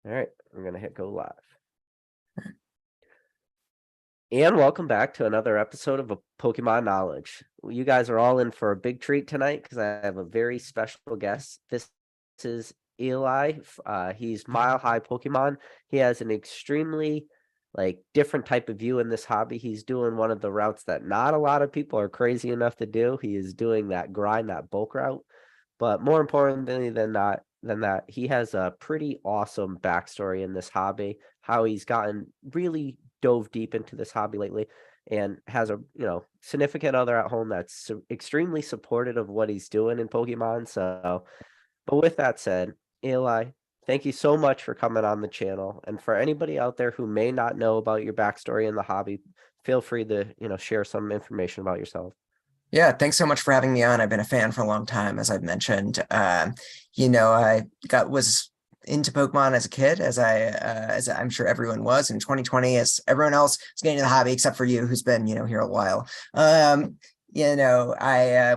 All right, I'm gonna hit go live. And welcome back to another episode of a Pokemon Knowledge. You guys are all in for a big treat tonight because I have a very special guest. This is Eli. He's Mile High Pokemon. He has an extremely different type of view in this hobby. He's doing one of the routes that not a lot of people are crazy enough to do. He is doing that grind, that bulk route. But more importantly than that, he has a pretty awesome backstory in this hobby. How he's gotten really dove deep into this hobby lately, and has a significant other at home that's extremely supportive of what he's doing in Pokemon. So, but with that said, Eli, thank you so much for coming on the channel. And for anybody out there who may not know about your backstory in the hobby, feel free to share some information about yourself. Yeah, thanks so much for having me on. I've been a fan for a long time, as I've mentioned. I was into Pokemon as a kid, as I'm sure everyone was in 2020, as everyone else was getting into the hobby, except for you, who's been here a while. I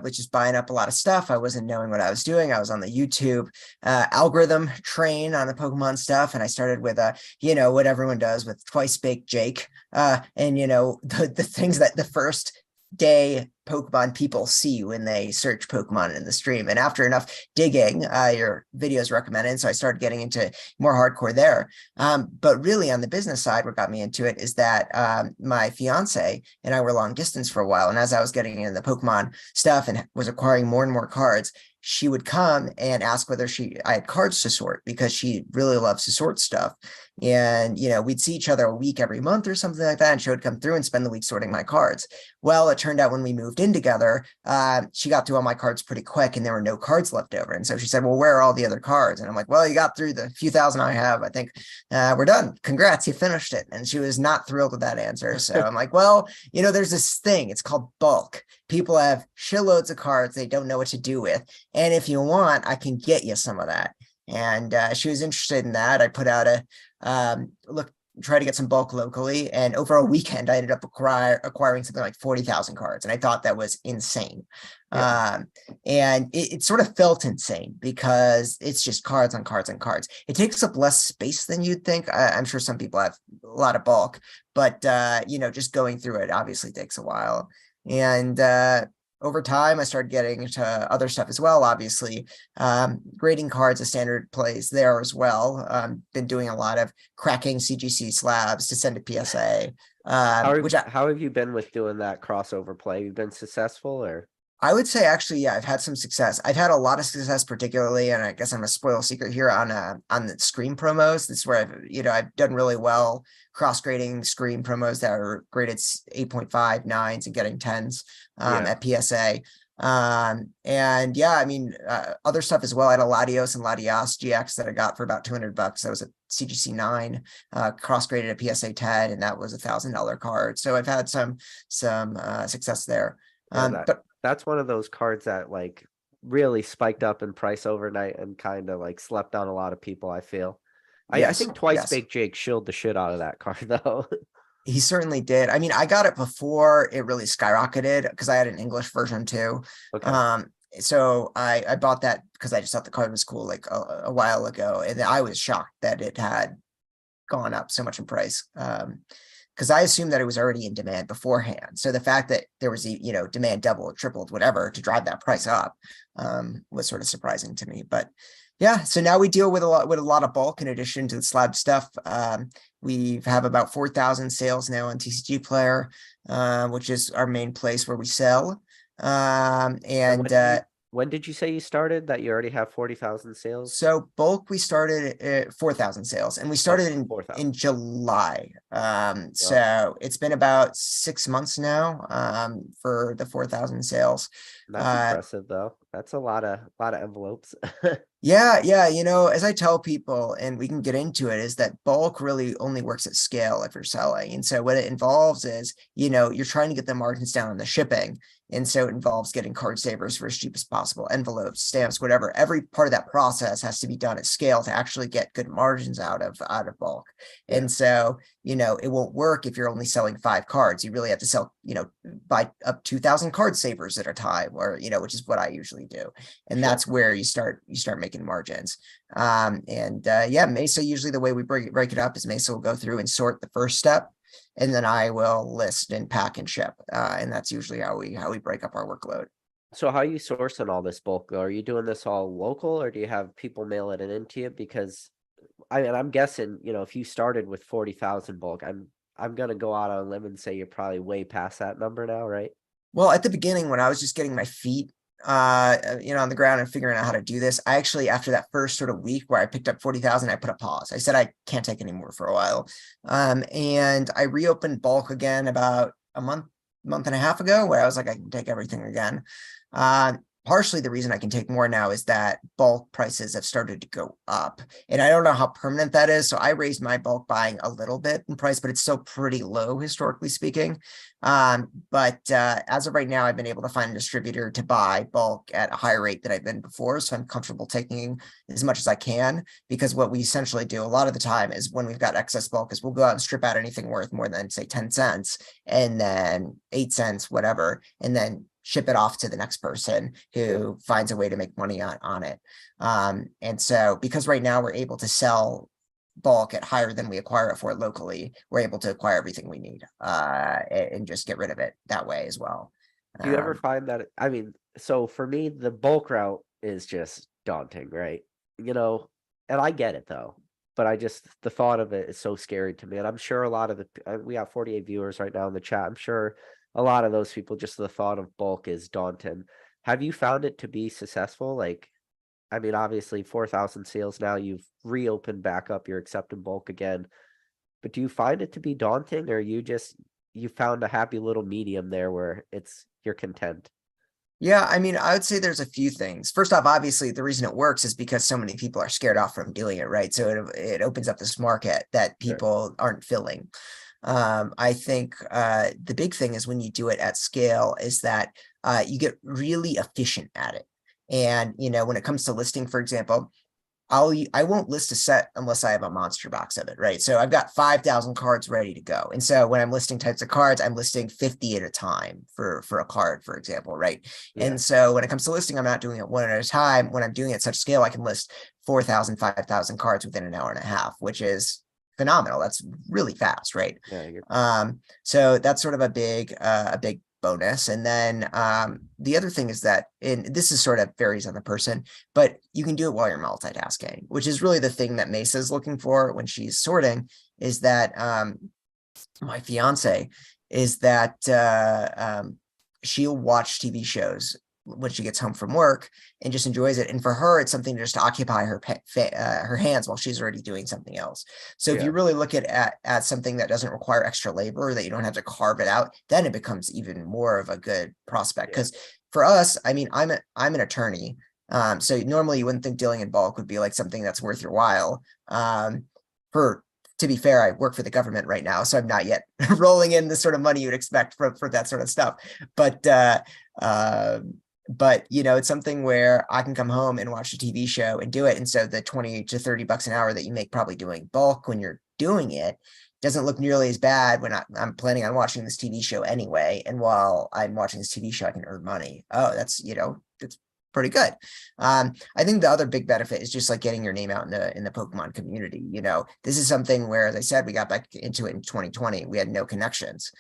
was just buying up a lot of stuff. I wasn't knowing what I was doing. I was on the YouTube algorithm train on the Pokemon stuff, and I started with what everyone does with Twice Baked Jake, and the things that the first day Pokemon people see when they search Pokemon in the stream. And after enough digging, your videos recommended, so I started getting into more hardcore there. But really on the business side, what got me into it is that my fiance and I were long distance for a while. And as I was getting into the Pokemon stuff and was acquiring more and more cards, she would come and ask whether I had cards to sort, because she really loves to sort stuff. And, we'd see each other a week every month or something like that. And she would come through and spend the week sorting my cards. Well, it turned out when we moved in together, she got through all my cards pretty quick and there were no cards left over. And so she said, well, where are all the other cards? And I'm like, well, you got through the few thousand I have. I think we're done. Congrats, you finished it. And she was not thrilled with that answer. So I'm like, well, there's this thing. It's called bulk. People have shitloads of cards they don't know what to do with. And if you want, I can get you some of that. And she was interested in that. I put out try to get some bulk locally. And over a weekend, I ended up acquiring something like 40,000 cards. And I thought that was insane. Yeah. And it sort of felt insane because it's just cards on cards on cards. It takes up less space than you'd think. I'm sure some people have a lot of bulk, but, just going through it obviously takes a while. And over time, I started getting into other stuff as well. Obviously, grading cards, a standard plays there as well. Been doing a lot of cracking CGC slabs to send to PSA. How have you been with doing that crossover play? You've been successful, or? I would say actually, yeah, I've had some success. I've had a lot of success, particularly, and I guess I'm a spoil secret here on the Scream promos. This is where I've done really well cross grading Scream promos that are graded 8.5, 9s and getting 10s at PSA. And yeah, I mean, other stuff as well. I had a Latios and Latias GX that I got for about $200. That was a CGC 9, cross graded at PSA 10, and that was $1,000 card. So I've had some success there. But that's one of those cards that really spiked up in price overnight and kind of slept on a lot of people, I feel. I think Twice Baked Jake shielded the shit out of that card though. He certainly did. I mean, I got it before it really skyrocketed because I had an English version too. Okay. So I bought that because I just thought the card was cool a while ago. And I was shocked that it had gone up so much in price. Because I assumed that it was already in demand beforehand. So the fact that there was, demand doubled, tripled, whatever, to drive that price up was sort of surprising to me. But yeah, so now we deal with a lot of bulk in addition to the slab stuff. We have about 4,000 sales now on TCG Player, which is our main place where we sell. When did you say you started that you already have 40,000 sales? So bulk, we started at 4,000 sales, and we started in July. So it's been about 6 months now for the 4,000 sales. That's impressive though. That's a lot of envelopes. Yeah. As I tell people, and we can get into it, is that bulk really only works at scale if you're selling. And so what it involves is, you're trying to get the margins down on the shipping. And so it involves getting card savers for as cheap as possible, envelopes, stamps, whatever. Every part of that process has to be done at scale to actually get good margins out of bulk. Yeah, And so, it won't work if you're only selling 5 cards. You really have to sell, buy up 2,000 card savers at a time, or, which is what I usually do. And sure. that's where you start making margins. Yeah, Mesa, usually the way we break it up is Mesa will go through and sort the first step, and then I will list and pack and ship. And that's usually how we break up our workload. So how are you sourcing all this bulk though? Are you doing this all local or do you have people mail it into you? Because I'm guessing, if you started with 40,000 bulk, I'm gonna go out on a limb and say you're probably way past that number now, right? Well, at the beginning, when I was just getting my feet, on the ground and figuring out how to do this, I actually, after that first sort of week where I picked up 40,000, I put a pause. I said, I can't take any more for a while. And I reopened bulk again about a month and a half ago, where I was like, I can take everything again. Uh, Partially the reason I can take more now is that bulk prices have started to go up. And I don't know how permanent that is. So I raised my bulk buying a little bit in price, but it's still pretty low, historically speaking. But as of right now, I've been able to find a distributor to buy bulk at a higher rate than I've been before. So I'm comfortable taking as much as I can, because what we essentially do a lot of the time is when we've got excess bulk is we'll go out and strip out anything worth more than, say, 10 cents, and then 8 cents, whatever, and then ship it off to the next person who finds a way to make money on it. And so because right now we're able to sell bulk at higher than we acquire it for locally, we're able to acquire everything we need and just get rid of it that way as well. Do you ever Um, find that so for me, the bulk route is just daunting, right? You know, and I get it though, but the thought of it is so scary to me. And I'm sure a lot of we have 48 viewers right now in the chat. I'm sure a lot of those people, just the thought of bulk is daunting. Have you found it to be successful? Obviously 4,000 sales now, you've reopened back up, you're accepting bulk again. But do you find it to be daunting or you found a happy little medium there where you're content? Yeah, I mean, I would say there's a few things. First off, obviously, the reason it works is because so many people are scared off from doing it, right? So it opens up this market that Sure. people aren't filling. I think the big thing is when you do it at scale is that you get really efficient at it. And when it comes to listing, for example, I won't list a set unless I have a monster box of it, right? So I've got 5,000 cards ready to go. And so when I'm listing types of cards, I'm listing 50 at a time for a card, for example, right? Yeah. And so when it comes to listing, I'm not doing it one at a time. When I'm doing it at such scale, I can list 4,000, 5,000 cards within an hour and a half, which is phenomenal. That's really fast, right? Yeah, you're So that's sort of a big bonus. And then the other thing is that, and this is sort of varies on the person, but you can do it while you're multitasking, which is really the thing that Mesa is looking for when she's sorting, is that my fiance is that she'll watch TV shows when she gets home from work and just enjoys it. And for her, it's something just to occupy her hands while she's already doing something else. So if yeah, you really look at something that doesn't require extra labor, that you don't have to carve it out, then it becomes even more of a good prospect. yeah, Because for us, I mean, I'm an attorney. So normally you wouldn't think dealing in bulk would be like something that's worth your while. For To be fair, I work for the government right now, so I'm not yet rolling in the sort of money you'd expect for that sort of stuff. But it's something where I can come home and watch a TV show and do it. And so the 20 to 30 bucks an hour that you make probably doing bulk when you're doing it doesn't look nearly as bad when I'm planning on watching this TV show anyway. And while I'm watching this TV show, I can earn money. Oh, that's pretty good. I think the other big benefit is just like getting your name out in the Pokemon community. This is something where, as I said, we got back into it in 2020. We had no connections.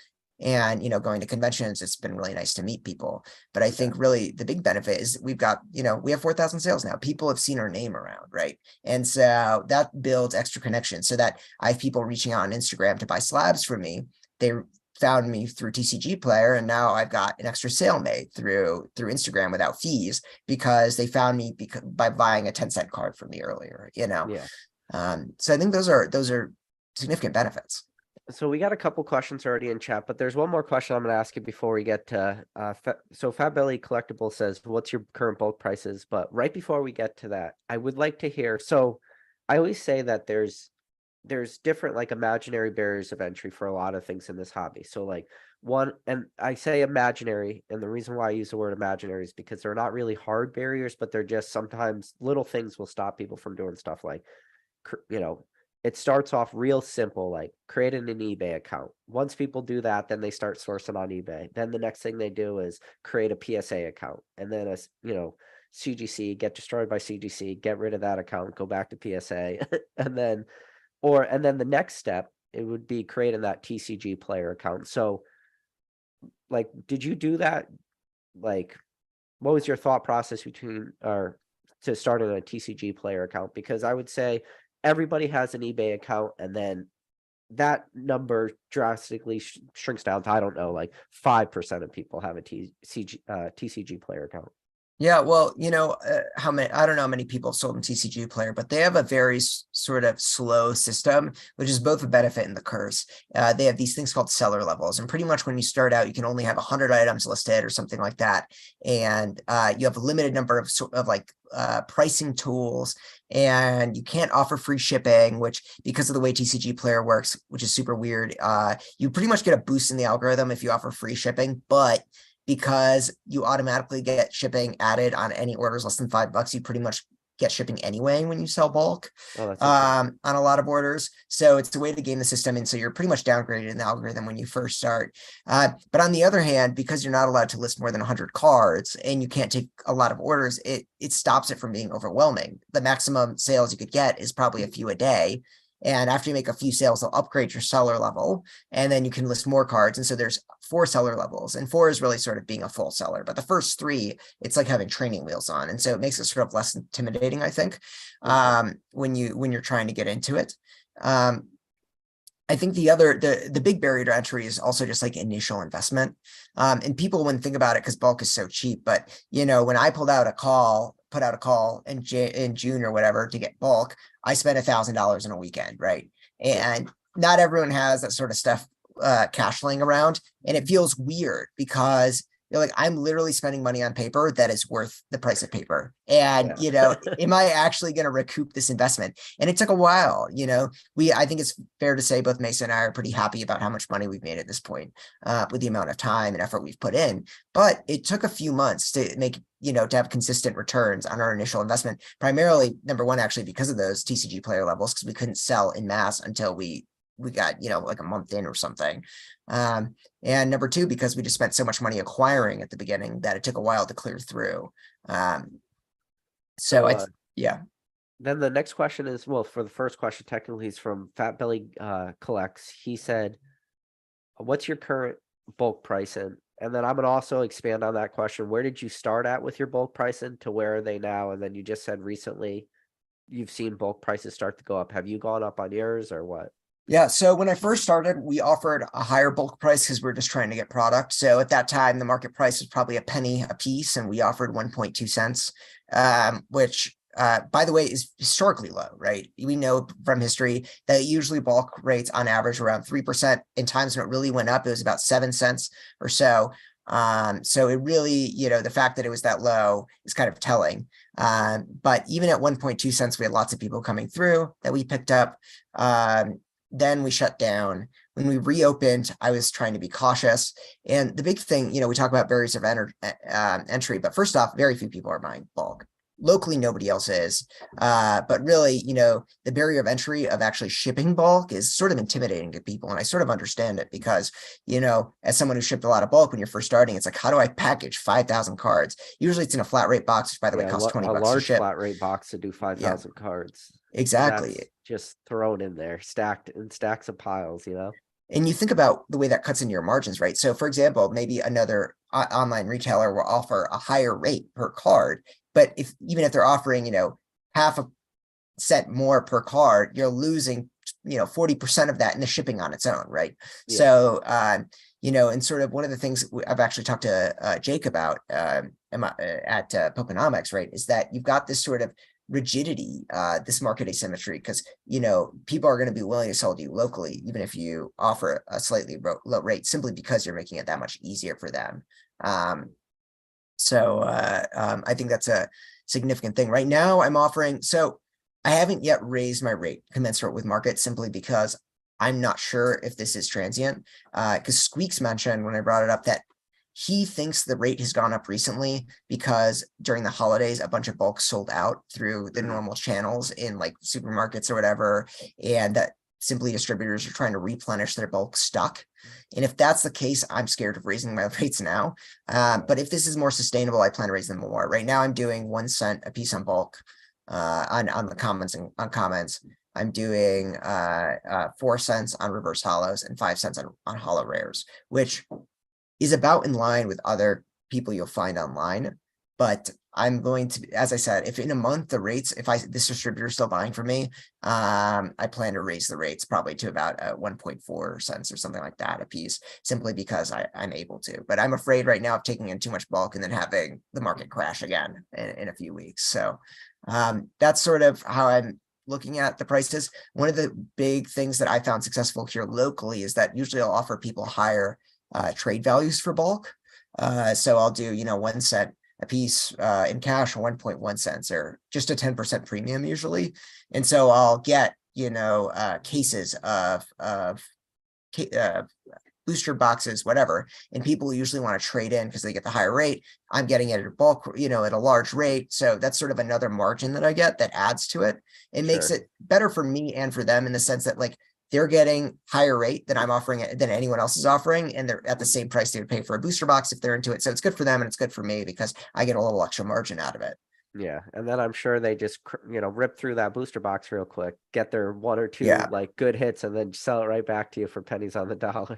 And going to conventions, it's been really nice to meet people. But I yeah, think really the big benefit is we have 4,000 sales now. People have seen our name around, right? And so that builds extra connections, so that I have people reaching out on Instagram to buy slabs from me. They found me through TCG Player, and now I've got an extra sale made through Instagram without fees, because they found me by buying a 10-cent card from me earlier. yeah. So I think those are significant benefits. So we got a couple questions already in chat, but there's one more question I'm going to ask you before we get to. So Fat Belly Collectible says, "What's your current bulk prices?" But right before we get to that, I would like to hear. So I always say that there's there's different like imaginary barriers of entry for a lot of things in this hobby. So like one, and I say imaginary, and the reason why I use the word imaginary is because they're not really hard barriers, but they're just sometimes little things will stop people from doing stuff like, you know, it starts off real simple, like creating an eBay account. Once people do that, then they start sourcing on eBay. Then the next thing they do is create a PSA account, and then CGC, get destroyed by CGC, get rid of that account, go back to PSA, and then the next step, it would be creating that TCG player account. So like, did you do that? Like, what was your thought process between or to starting a TCG player account? Because I would say everybody has an eBay account, and then that number drastically shrinks down to, I don't know, like 5% of people have a TCG player account. Yeah, well, how many, I don't know how many people have sold in TCG Player, but they have a very sort of slow system, which is both a benefit and the curse. They have these things called seller levels. And pretty much when you start out, you can only have 100 items listed or something like that. And you have a limited number of pricing tools, and you can't offer free shipping, which, because of the way TCG Player works, which is super weird, you pretty much get a boost in the algorithm if you offer free shipping, but because you automatically get shipping added on any orders less than $5, you pretty much get shipping anyway when you sell bulk Oh, that's interesting. on a lot of orders. So it's a way to game the system. And so you're pretty much downgraded in the algorithm when you first start. But on the other hand, because you're not allowed to list more than 100 cards and you can't take a lot of orders, it stops it from being overwhelming. The maximum sales you could get is probably a few a day. And after you make a few sales, they'll upgrade your seller level, and then you can list more cards. And so there's 4 seller levels, and 4 is really sort of being a full seller. But the first 3, it's like having training wheels on. And so it makes it sort of less intimidating, I think, Okay. when you're trying to get into it. I think the big barrier to entry is also just like initial investment. And people wouldn't think about it because bulk is so cheap. But when I put out a call in June or whatever to get bulk, I spent $1,000 in a weekend, right? Yeah. And not everyone has that sort of stuff cash laying around, and it feels weird because you're like, I'm literally spending money on paper that is worth the price of paper. And, Yeah. am I actually going to recoup this investment? And it took a while, I think it's fair to say both Mason and I are pretty happy about how much money we've made at this point with the amount of time and effort we've put in. But it took a few months to make, to have consistent returns on our initial investment, primarily, number one, actually, because of those TCG player levels, because we couldn't sell in mass until we got, like a month in or something. And number 2, because we just spent so much money acquiring at the beginning that it took a while to clear through. So Yeah. then the next question is, well, for the first question, technically is from Fat Belly Collects. He said, what's your current bulk pricing? And then I'm gonna also expand on that question. Where did you start at with your bulk pricing to where are they now? And then you just said recently you've seen bulk prices start to go up. Have you gone up on yours or what? Yeah. So when I first started, we offered a higher bulk price because we are just trying to get product. So at that time, the market price was probably a penny a piece, and we offered 1.2 cents, which, by the way, is historically low, right? We know from history that usually bulk rates on average around 3%. In times when it really went up, it was about 7 cents or so. So it really, the fact that it was that low is kind of telling. But even at 1.2 cents, we had lots of people coming through that we picked up. Then we shut down. When we reopened, I was trying to be cautious. And the big thing, we talk about barriers of entry, but first off, very few people are buying bulk. Locally, nobody else is. But really, the barrier of entry of actually shipping bulk is sort of intimidating to people. And I sort of understand it because, as someone who shipped a lot of bulk when you're first starting, it's like, how do I package 5,000 cards? Usually it's in a flat rate box, which by the way Yeah, costs a $20 to large ship. flat rate box to do Yeah, 5,000 cards. And exactly. that's just thrown in there, stacked in stacks of piles, And you think about the way that cuts into your margins, right? So for example, maybe another online retailer will offer a higher rate per card, but even if they're offering, half a cent more per card, you're losing, 40% of that in the shipping on its own, right? Yeah. So, and sort of one of the things I've actually talked to Jake about at Pokenomics, right, is that you've got this sort of rigidity, this market asymmetry, because people are going to be willing to sell to you locally even if you offer a slightly low rate, simply because you're making it that much easier for them. I think that's a significant thing. Right now I'm offering, so I haven't yet raised my rate commensurate with market simply because I'm not sure if this is transient. Because Squeaks mentioned when I brought it up that he thinks the rate has gone up recently because during the holidays, a bunch of bulk sold out through the normal channels in like supermarkets or whatever, and that simply distributors are trying to replenish their bulk stock. And if that's the case, I'm scared of raising my rates now. But if this is more sustainable, I plan to raise them more. Right now, I'm doing 1 cent a piece on bulk on the comments and on comments. I'm doing 4 cents on reverse hollows and 5 cents on hollow rares, which is about in line with other people you'll find online. But I'm going to, as I said, if in a month the rates, if this distributor is still buying from me, I plan to raise the rates probably to about 1.4 cents or something like that a piece, simply because I'm able to. But I'm afraid right now of taking in too much bulk and then having the market crash again in a few weeks. So that's sort of how I'm looking at the prices. One of the big things that I found successful here locally is that usually I'll offer people higher trade values for bulk. So I'll do, 1 cent a piece in cash, 1.1 cents, or just a 10% premium usually. And so I'll get, cases of booster boxes, whatever. And people usually want to trade in because they get the higher rate. I'm getting it at a bulk, at a large rate. So that's sort of another margin that I get that adds to it. It makes it better for me and for them in the sense that like they're getting higher rate than I'm offering it than anyone else is offering. And they're at the same price they would pay for a booster box if they're into it. So it's good for them and it's good for me because I get a little extra margin out of it. Yeah, and then I'm sure they just rip through that booster box real quick, get their one or two Yeah. like good hits, and then sell it right back to you for pennies on the dollar.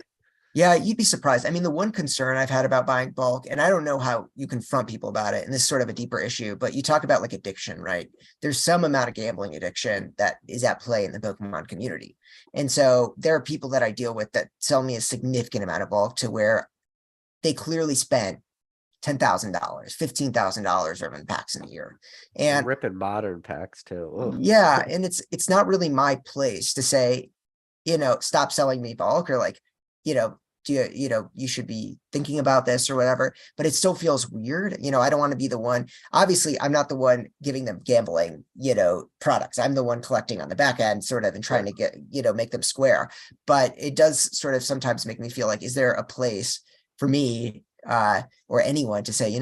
Yeah, you'd be surprised. I mean, the one concern I've had about buying bulk, and I don't know how you confront people about it, and this is sort of a deeper issue, but you talk about like addiction, right? There's some amount of gambling addiction that is at play in the Pokemon community. And so there are people that I deal with that sell me a significant amount of bulk to where they clearly spent $10,000, $15,000 urban packs in a year. And Ripping modern packs too. Ugh. yeah, and it's not really my place to say, stop selling me bulk or like, you should be thinking about this or whatever, but it still feels weird. I don't want to be the one, obviously I'm not the one giving them gambling, products. I'm the one collecting on the back end sort of and trying to get, make them square. But it does sort of sometimes make me feel like, is there a place for me or anyone to say,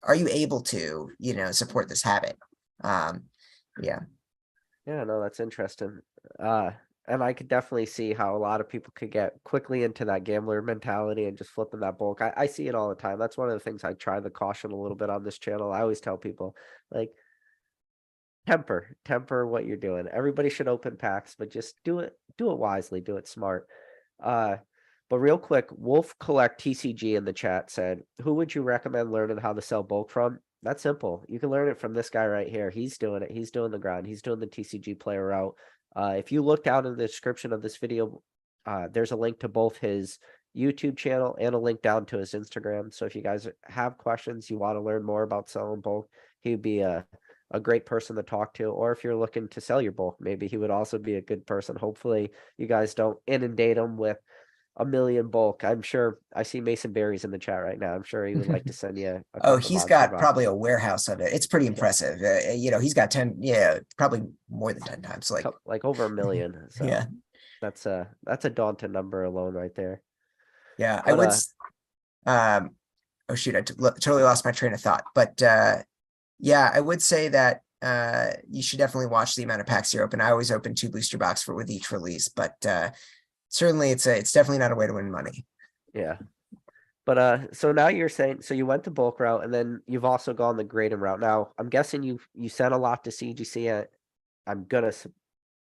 are you able to, support this habit? Yeah. Yeah, no, that's interesting. And I could definitely see how a lot of people could get quickly into that gambler mentality and just flipping that bulk. I see it all the time. That's one of the things I try to caution a little bit on this channel. I always tell people, like, temper what you're doing. Everybody should open packs, but just do it wisely, do it smart. Uh, but real quick, Wolf Collect TCG in the chat said, who would you recommend learning how to sell bulk from? That's simple. You can learn it from this guy right here. He's doing it. He's doing the grind. He's doing the TCG player route. If you look down in the description of this video, there's a link to both his YouTube channel and a link down to his Instagram. So if you guys have questions, you want to learn more about selling bulk, he'd be a great person to talk to. Or if you're looking to sell your bulk, maybe he would also be a good person. Hopefully you guys don't inundate him with a million bulk. I'm sure I see Mason Berry's in the chat right now. I'm sure he would like to send you a Oh, couple he's monster got probably boxes. a warehouse of it. It's pretty impressive. He's got 10, probably more than 10 times. Like over a million. So yeah, that's a daunting number alone right there. yeah. I But would, oh shoot, totally lost my train of thought. But yeah, I would say that you should definitely watch the amount of packs you open. I always open 2 booster box with each release, but certainly it's definitely not a way to win money. yeah. But so now you're saying, so you went the bulk route and then you've also gone the grading route. Now I'm guessing you sent a lot to CGC. I'm gonna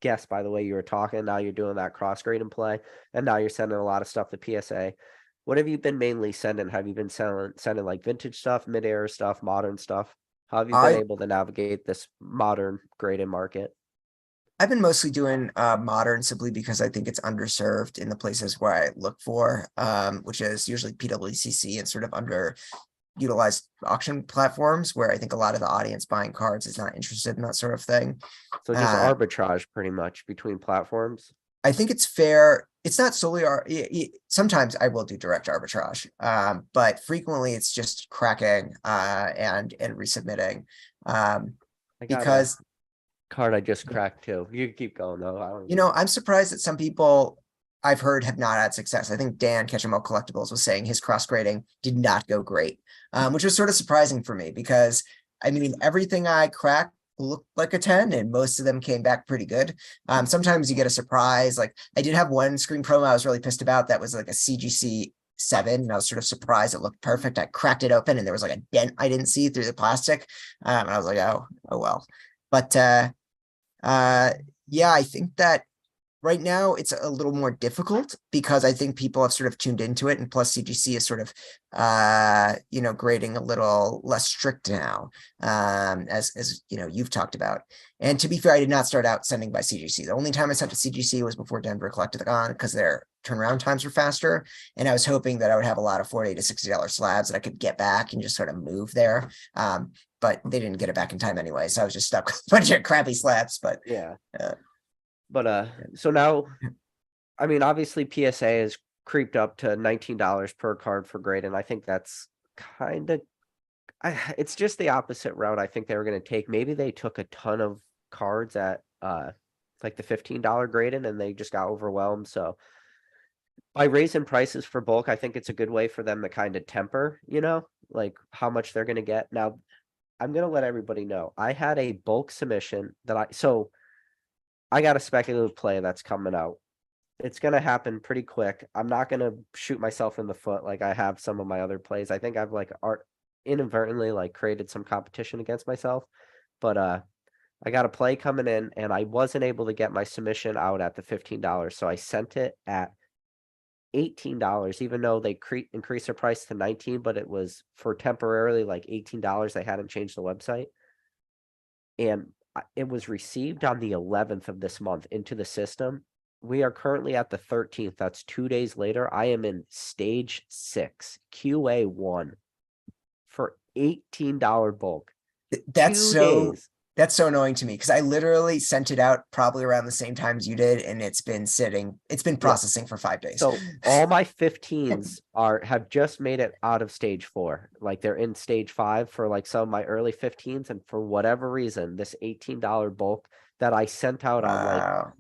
guess by the way you were talking. Now you're doing that cross grading play, and now you're sending a lot of stuff to PSA. What have you been mainly sending? Have you been sending like vintage stuff, mid-air stuff, modern stuff? How have you been I able to navigate this modern grading market? I've been mostly doing modern simply because I think it's underserved in the places where I look for, which is usually PWCC and sort of underutilized auction platforms where I think a lot of the audience buying cards is not interested in that sort of thing. So just arbitrage pretty much between platforms. I think it's fair. It's not solely sometimes I will do direct arbitrage, but frequently it's just cracking and resubmitting I got a because card I just cracked too. You can keep going though. I don't You even know, know. I'm surprised that some people I've heard have not had success. I think Dan Ketchum Collectibles was saying his cross grading did not go great, which was sort of surprising for me because I mean, everything I cracked looked like a 10 and most of them came back pretty good. Sometimes you get a surprise. Like I did have one screen promo I was really pissed about that was like a CGC 7 and I was sort of surprised it looked perfect. I cracked it open and there was like a dent I didn't see through the plastic. And I was like, oh well. But yeah, I think that right now it's a little more difficult because I think people have sort of tuned into it, and plus CGC is sort of grading a little less strict now, as you know you've talked about. And to be fair, I did not start out sending by CGC. The only time I sent to CGC was before Denver collected on because their turnaround times were faster, and I was hoping that I would have a lot of $40 to $60 slabs that I could get back and just sort of move there. But they didn't get it back in time anyway, so I was just stuck with a bunch of crappy slabs. But Yeah. uh, But so now, I mean, obviously PSA has creeped up to $19 per card for grade, and I think that's kind of it's just the opposite route I think they were going to take. Maybe they took a ton of cards at like the $15 grading and they just got overwhelmed. So by raising prices for bulk, I think it's a good way for them to kind of temper, like how much they're going to get. Now, I'm going to let everybody know. I had a bulk submission that I got a speculative play that's coming out. It's going to happen pretty quick. I'm not going to shoot myself in the foot like I have some of my other plays. I think I've like inadvertently like created some competition against myself. But I got a play coming in and I wasn't able to get my submission out at the $15. So I sent it at $18, even though they increased their price to 19, but it was for temporarily like $18. They hadn't changed the website. And it was received on the 11th of this month into the system. We are currently at the 13th. That's 2 days later. I am in stage 6, QA1 for $18 bulk. that's 2 so days. that's so annoying to me because I literally sent it out probably around the same times you did, and it's been Yeah. processing for 5 days. So all my 15s have just made it out of stage 4. Like they're in stage 5 for like some of my early 15s, and for whatever reason, this $18 bulk that I sent out on like Wow.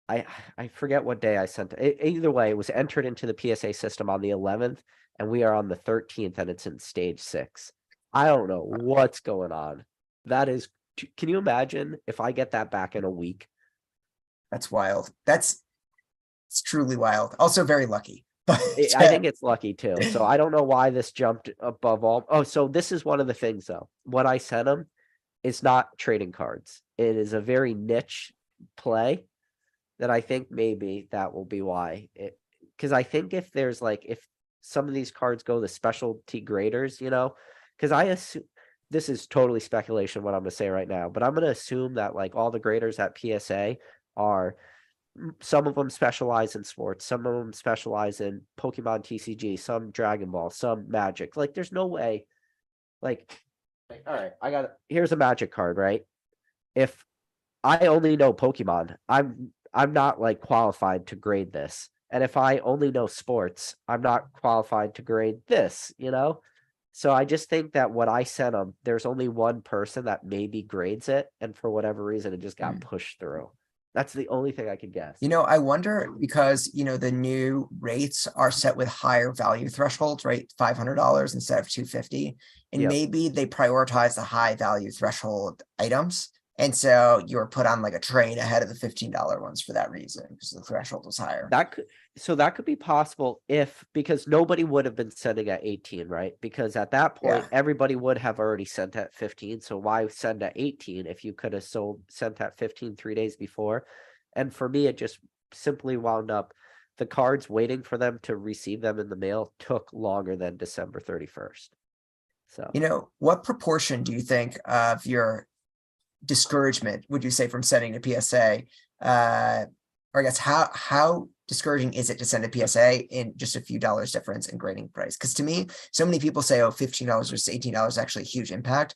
I forget what day I sent it. Either way, it was entered into the PSA system on the 11th, and we are on the 13th, and it's in stage 6. I don't know what's going on. That is, can you imagine if I get that back in a week? That's wild. It's truly wild. Also very lucky. But I think it's lucky too. So I don't know why this jumped above all. Oh, so this is one of the things though. What I sent him is not trading cards. It is a very niche play that I think maybe that will be why it, because I think if there's like if some of these cards go the specialty graders, because I assume this is totally speculation what I'm gonna say right now, but I'm gonna assume that like all the graders at PSA are some of them specialize in sports, some of them specialize in Pokemon TCG, some Dragon Ball, some Magic. Like there's no way like all right, here's a Magic card, right? If I only know Pokemon, I'm not like qualified to grade this. And if I only know sports, I'm not qualified to grade this. So I just think that what I sent them, there's only one person that maybe grades it, and for whatever reason, it just got pushed through. That's the only thing I could guess. I wonder because the new rates are set with higher value thresholds, right? $500 instead of $250, and Yep. maybe they prioritize the high value threshold items, and so you were put on like a train ahead of the $15 ones for that reason because the threshold was higher. That could be possible because nobody would have been sending at 18, right? Because at that point, everybody would have already sent at 15. So why send at 18 if you could have sent at 15 3 days before? And for me, it just simply wound up the cards waiting for them to receive them in the mail took longer than December 31st. So what proportion do you think of your discouragement would you say from sending to PSA? Or I guess how discouraging is it to send a PSA in just a few dollars difference in grading price? Because to me, so many people say, oh, $15 versus $18 is actually a huge impact.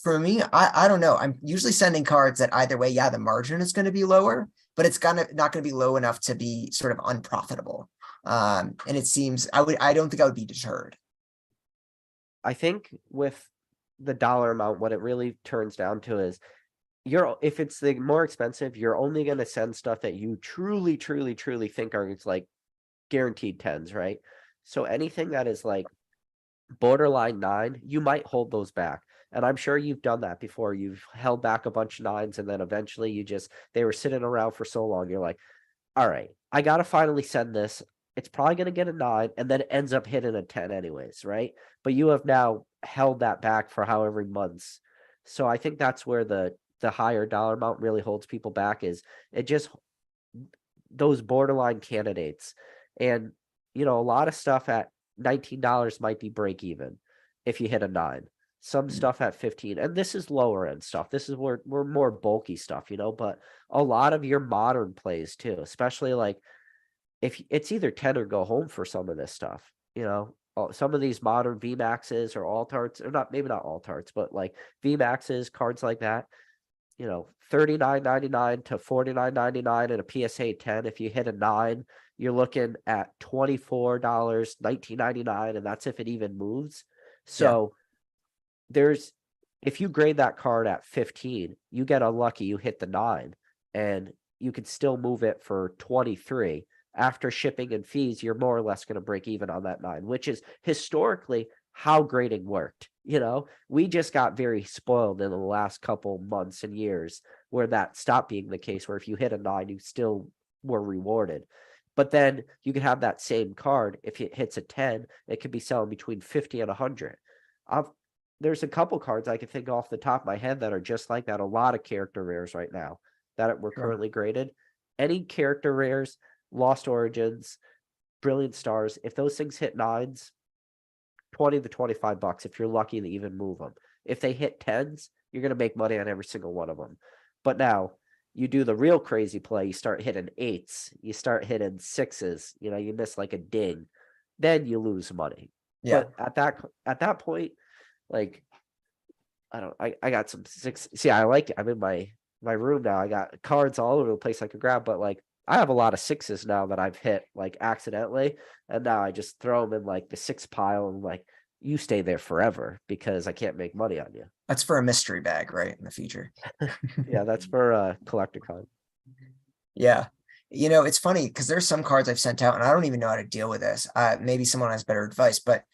For me, I don't know. I'm usually sending cards that either way, the margin is going to be lower, but it's not going to be low enough to be sort of unprofitable. And it seems I don't think I would be deterred. I think with the dollar amount, what it really turns down to is if it's the more expensive, you're only going to send stuff that you truly, truly, truly think are it's like guaranteed tens, right? So anything that is like borderline nine, you might hold those back. And I'm sure you've done that before. You've held back a bunch of nines and then eventually they were sitting around for so long. You're like, all right, I got to finally send this. It's probably going to get a nine and then it ends up hitting a 10 anyways, right? But you have now held that back for however months. So I think that's where the higher dollar amount really holds people back is it just those borderline candidates. And a lot of stuff at $19 might be break even if you hit a nine. Some stuff at 15, and this is lower end stuff. This is where we're more bulky stuff, but a lot of your modern plays too, especially like if it's either 10 or go home for some of this stuff, some of these modern VMAXs or alt arts, or not, maybe not alt arts, but like VMAXs, cards like that, $39.99 to $49.99 and a PSA 10. If you hit a nine, you're looking at $24, $19.99, and that's if it even moves. So if you grade that card at 15, you get unlucky, you hit the nine, and you could still move it for 23. After shipping and fees, you're more or less going to break even on that nine, which is historically how grading worked. We just got very spoiled in the last couple months and years where that stopped being the case, where if you hit a nine, you still were rewarded. But then you could have that same card. If it hits a 10, it could be selling between 50 and 100. There's a couple cards I can think off the top of my head that are just like that. A lot of character rares right now that were currently graded. Any character rares, Lost Origins, Brilliant Stars, if those things hit nines, 20 to $25 if you're lucky to even move them. If they hit tens, you're going to make money on every single one of them. But now you do the real crazy play. You start hitting eights, you start hitting sixes, you miss like a ding, then you lose money. Yeah. But at that point, like, I got some six. See, I like it. I'm in my room now. I got cards all over the place I could grab, but like I have a lot of sixes now that I've hit like accidentally, and now I just throw them in like the six pile and like you stay there forever because I can't make money on you. That's for a mystery bag, right? In the future. Yeah, that's for a collector card. Yeah. It's funny because there's some cards I've sent out and I don't even know how to deal with this. Maybe someone has better advice, but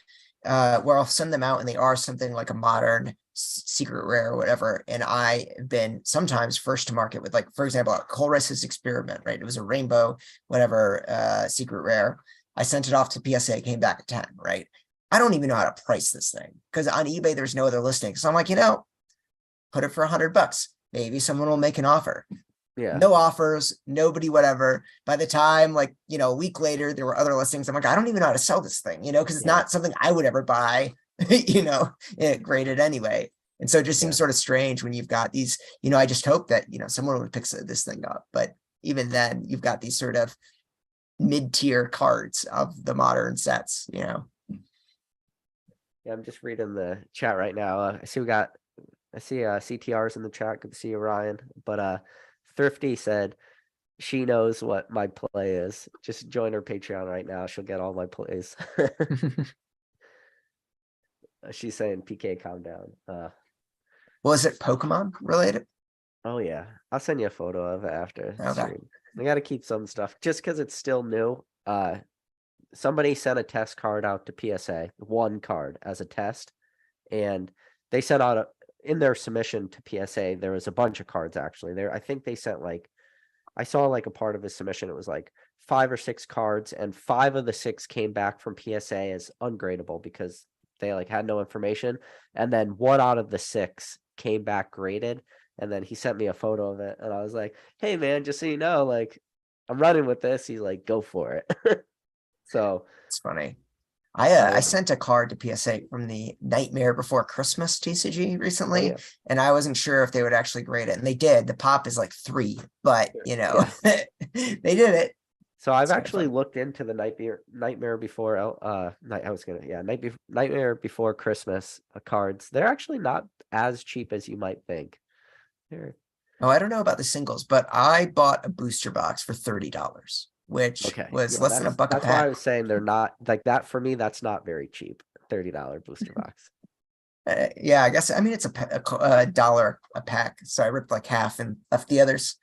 where I'll send them out and they are something like a modern secret rare or whatever. And I've been sometimes first to market with, like, for example, Colress's Experiment, right? It was a rainbow, whatever, secret rare. I sent it off to PSA, came back at 10, right? I don't even know how to price this thing because on eBay, there's no other listing. So I'm like, put it for $100. Maybe someone will make an offer. Yeah. No offers, nobody, whatever. By the time, like, a week later, there were other listings. I'm like, I don't even know how to sell this thing, because it's not something I would ever buy, it graded anyway. And so it just seems sort of strange when you've got these, I just hope that, someone would pick this thing up. But even then, you've got these sort of mid-tier cards of the modern sets, Yeah, I'm just reading the chat right now. I see CTRs in the chat. Good to see you, Ryan. But Thrifty said she knows what my play is. Just join her Patreon right now. She'll get all my plays. She's saying PK, calm down. Well, is it Pokemon related? Oh yeah, I'll send you a photo of it after the Okay. stream. I got to keep some stuff just because it's still new. Somebody sent a test card out to PSA, one card as a test, and they sent out in their submission to PSA. There was a bunch of cards actually there. I think they sent I saw like a part of his submission. It was like 5 or 6 cards, and 5 of the 6 came back from PSA as ungradable because they like had no information, and then 1 out of the 6 came back graded. And then he sent me a photo of it, and I was like, "Hey man, just so you know, like I'm running with this." He's like, "Go for it." So it's funny. I sent a card to PSA from the Nightmare Before Christmas TCG recently, and I wasn't sure if they would actually grade it, and they did. The pop is like 3, but they did it. So I've actually looked into the Nightmare Before Nightmare Before Christmas cards. They're actually not as cheap as you might think. Oh, I don't know about the singles, but I bought a booster box for $30, which was less than $1 a pack. That's why I was saying they're not like that. For me, that's not very cheap. $30 booster box. Yeah, I guess, I mean, it's a dollar a pack, so I ripped like half and left the others.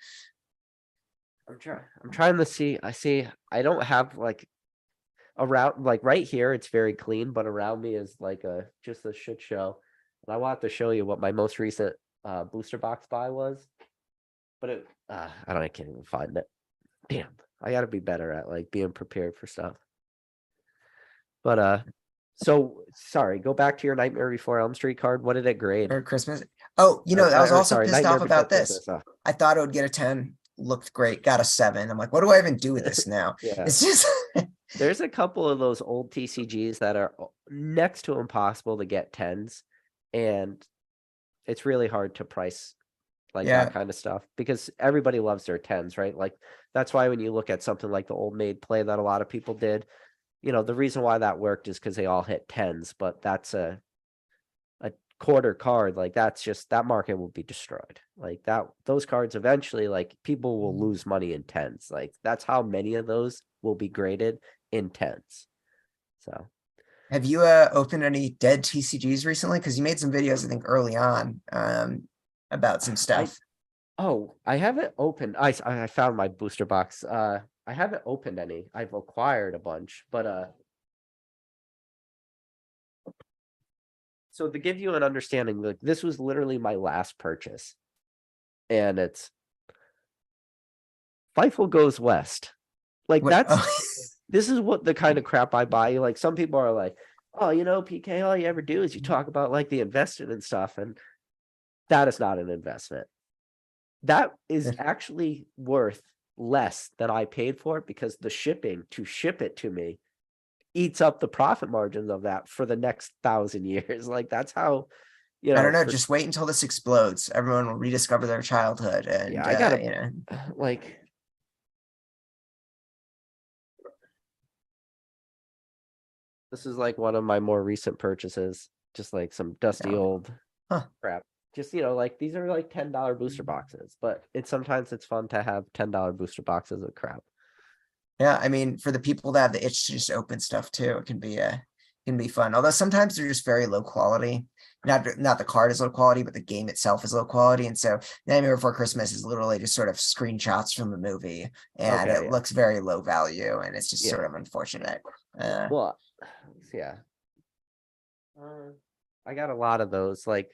I'm trying to see. I don't have like around like right here it's very clean, but around me is like a just a shit show. And I want to show you what my most recent booster box buy was. But I can't even find it. Damn. I gotta be better at like being prepared for stuff. But so sorry, go back to your Nightmare Before Elm Street card. What did it grade? Or Christmas. Oh, I was Or also sorry, pissed Nightmare off Before about this. Christmas. I thought it would get a 10, looked great, got a 7. I'm like, what do I even do with this now? Yeah. It's just There's a couple of those old TCGs that are next to impossible to get tens, and it's really hard to price like yeah. that kind of stuff because everybody loves their tens, right? Like that's why when you look at something like the old maid play that a lot of people did, the reason why that worked is because they all hit tens, but that's a quarter card. Like that's just that market will be destroyed. Like that those cards eventually, like people will lose money in tens. Like that's how many of those will be graded in tens. So Have you opened any dead TCGs recently? Because you made some videos, I think, early on about some I stuff. I haven't opened. I found my booster box. I haven't opened any. I've acquired a bunch, but so to give you an understanding, like this was literally my last purchase, and it's Fifle Goes West. Like What? that's Oh, this is what the kind of crap I buy. Like some people are like, oh, PK, all you ever do is you talk about like the invested and stuff, and that is not an investment. That is actually worth less than I paid for it because the shipping to ship it to me eats up the profit margins of that for the next 1,000 years. Like that's how, I don't know. for Just wait until this explodes. Everyone will rediscover their childhood, yeah, and I gotta you know. like this is like one of my more recent purchases, just like some dusty No. old Huh. crap. Just like these are like $10 booster boxes, but it's fun to have $10 booster boxes of crap. Yeah, I mean, for the people that have the itch to just open stuff too, it can be fun. Although sometimes they're just very low quality. Not the card is low quality, but the game itself is low quality. And so Nightmare Before Christmas is literally just sort of screenshots from the movie, and Okay, it yeah. looks very low value, and it's just sort Yeah. of unfortunate. Well, yeah. Uh, I got a lot of those. Like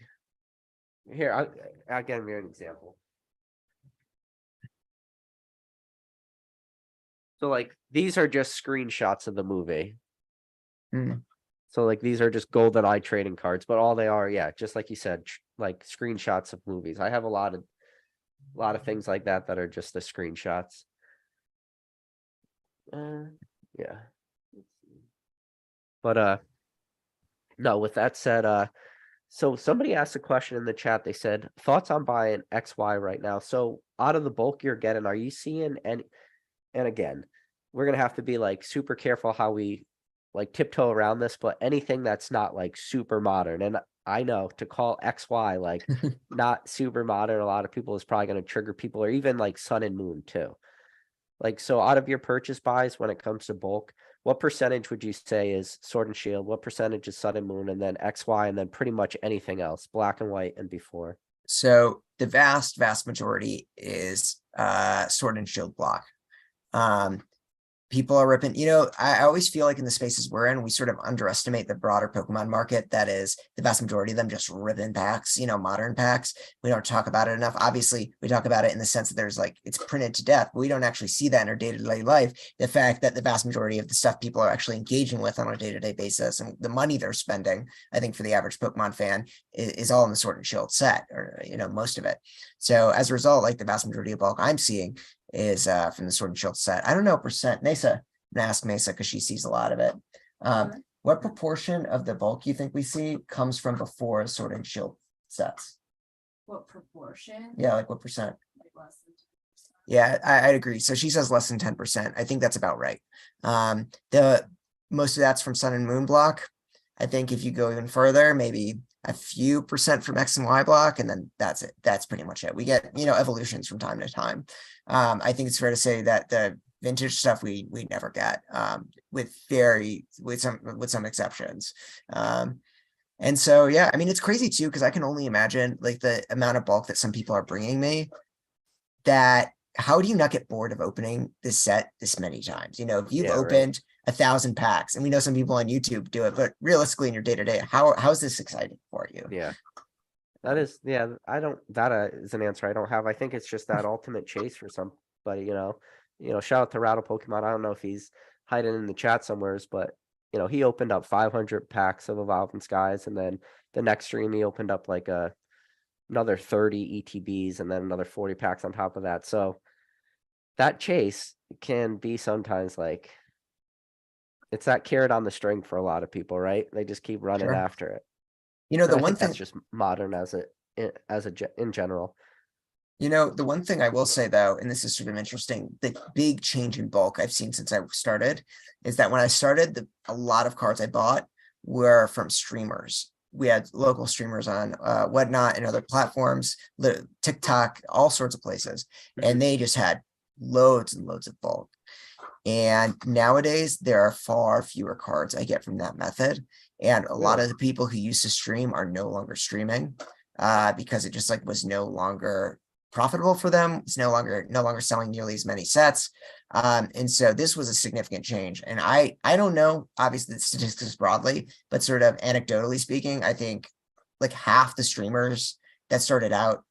here, I'll give you an example. So like these are just screenshots of the movie. mm. So like these are just golden eye trading cards, but all they are, yeah, just like you said, like screenshots of movies. I have a lot of things like that are just the screenshots. Uh, yeah. But no, with that said, so somebody asked a question in the chat. They said, thoughts on buying XY right now. So out of the bulk you're getting, are you seeing any and again, we're gonna have to be like super careful how we like tiptoe around this, but anything that's not like super modern. And I know to call XY like not super modern, a lot of people is probably gonna trigger people, or even like Sun and Moon too. Like so out of your purchase buys when it comes to bulk, what percentage would you say is Sword and Shield? What percentage is Sun and Moon, and then XY, and then pretty much anything else, black and white and before? So the vast majority is Sword and Shield block. Um, People are ripping, I always feel like in the spaces we're in, we sort of underestimate the broader Pokemon market. That is the vast majority of them just ripping packs, modern packs. We don't talk about it enough. Obviously, we talk about it in the sense that there's like, it's printed to death, but we don't actually see that in our day-to-day life. The fact that the vast majority of the stuff people are actually engaging with on a day-to-day basis and the money they're spending, I think for the average Pokemon fan is all in the Sword and Shield set, or, most of it. So as a result, like the vast majority of bulk I'm seeing is from the Sword and Shield set. I don't know percent. Mesa, I'm gonna ask Mesa because she sees a lot of it. What proportion of the bulk you think we see comes from before Sword and Shield sets? What proportion? Yeah, like what percent? Like less than 10%. Yeah, I'd agree. So she says less than 10%. I think that's about right. The most of that's from Sun and Moon block. I think if you go even further, maybe a few percent from X and Y block, and then that's it. That's pretty much it. We get, evolutions from time to time. I think it's fair to say that the vintage stuff we never get, with some exceptions. And so, yeah, I mean, it's crazy too, because I can only imagine like the amount of bulk that some people are bringing me, that how do you not get bored of opening this set this many times? You know, if you've Yeah, right. opened 1,000 packs, and we know some people on YouTube do it, but realistically in your day to day, how's this exciting for you? Yeah. That is, yeah, I don't, that is an answer I don't have. I think it's just that ultimate chase for somebody, shout out to Rattle Pokemon. I don't know if he's hiding in the chat somewheres, but he opened up 500 packs of Evolving Skies, and then the next stream he opened up like another 30 ETBs and then another 40 packs on top of that. So that chase can be sometimes like it's that carrot on the string for a lot of people, right? They just keep running Sure. after it. You know, And the I one think that's thing, just modern in general. the one thing I will say though, and this is sort of interesting, the big change in bulk I've seen since I started is that when I started, a lot of cards I bought were from streamers. We had local streamers on Whatnot and other platforms, TikTok, all sorts of places, and they just had loads and loads of bulk. And nowadays, there are far fewer cards I get from that method. And a lot Really? of the people who used to stream are no longer streaming because it just like was no longer profitable for them. It's no longer selling nearly as many sets. And so this was a significant change. And I don't know, obviously the statistics broadly, but sort of anecdotally speaking, I think like half the streamers that started out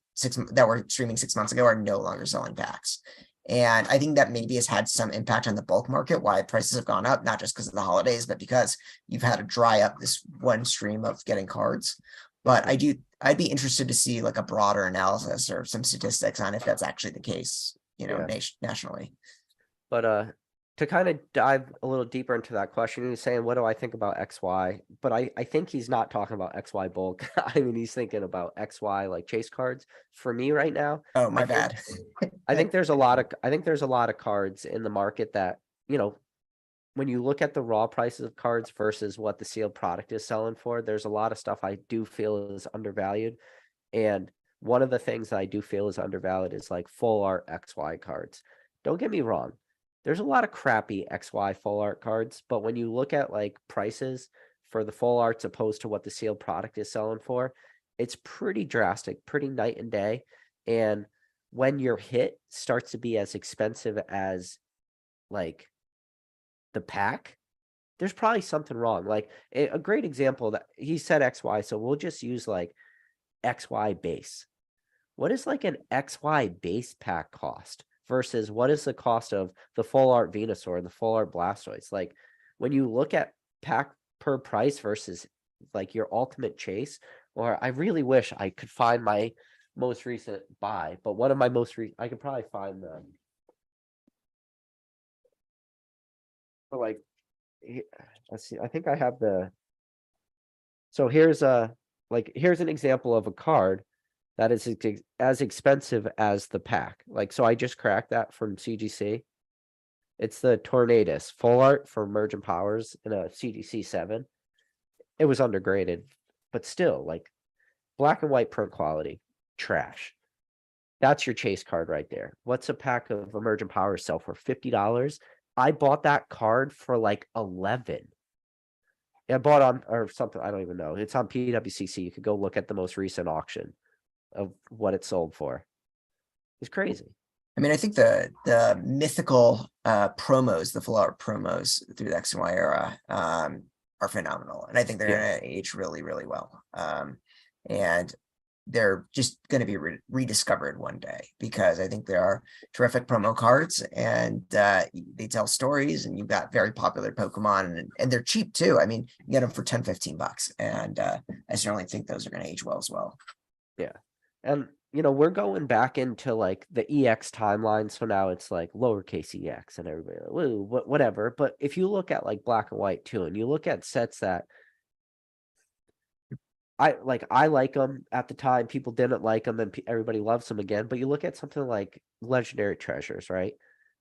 that were streaming 6 months ago are no longer selling packs. And I think that maybe has had some impact on the bulk market, why prices have gone up, not just because of the holidays, but because you've had to dry up this one stream of getting cards. But I'd be interested to see like a broader analysis or some statistics on if that's actually the case, Yeah. nationally. But to kind of dive a little deeper into that question, he's saying, what do I think about XY? But I think he's not talking about XY bulk. I mean, he's thinking about XY like chase cards. For me right now, Oh, my I think bad. I think there's a lot of cards in the market that, when you look at the raw prices of cards versus what the sealed product is selling for, there's a lot of stuff I do feel is undervalued. And one of the things that I do feel is undervalued is like full art XY cards. Don't get me wrong. There's a lot of crappy XY full art cards, but when you look at like prices for the full arts opposed to what the sealed product is selling for, it's pretty drastic, pretty night and day. And when your hit starts to be as expensive as like the pack, there's probably something wrong. Like a great example that he said XY, so we'll just use like XY base. What is like an XY base pack cost versus what is the cost of the full art Venusaur and the full art Blastoise? Like when you look at pack per price versus like your ultimate chase, or I really wish I could find my most recent buy, but one of my I could probably find them. But like, let's see, I think I have so here's here's an example of a card that is as expensive as the pack. Like, so I just cracked that from CGC. It's the Tornadus full art for Emergent Powers in a CGC 7. It was undergraded, but still, like, black and white print quality, trash. That's your chase card right there. What's a pack of Emergent Powers sell for? $50. I bought that card for like 11. I bought on or something. I don't even know. It's on PWCC. You could go look at the most recent auction of what it sold for. It's crazy. I mean, I think the mythical promos, the full art promos through the X and Y era are phenomenal. And I think they're Yeah. gonna age really, really well. And they're just going to be rediscovered one day, because I think there are terrific promo cards, and they tell stories, and you've got very popular Pokemon, and they're cheap too. I mean, you get them for 10-15 bucks, and I certainly think those are going to age well as well. Yeah. And we're going back into like the EX timeline. So now it's like lowercase EX and everybody like, woo, whatever. But if you look at like black and white too, and you look at sets that I like them at the time, people didn't like them, and everybody loves them again. But you look at something like Legendary Treasures, right?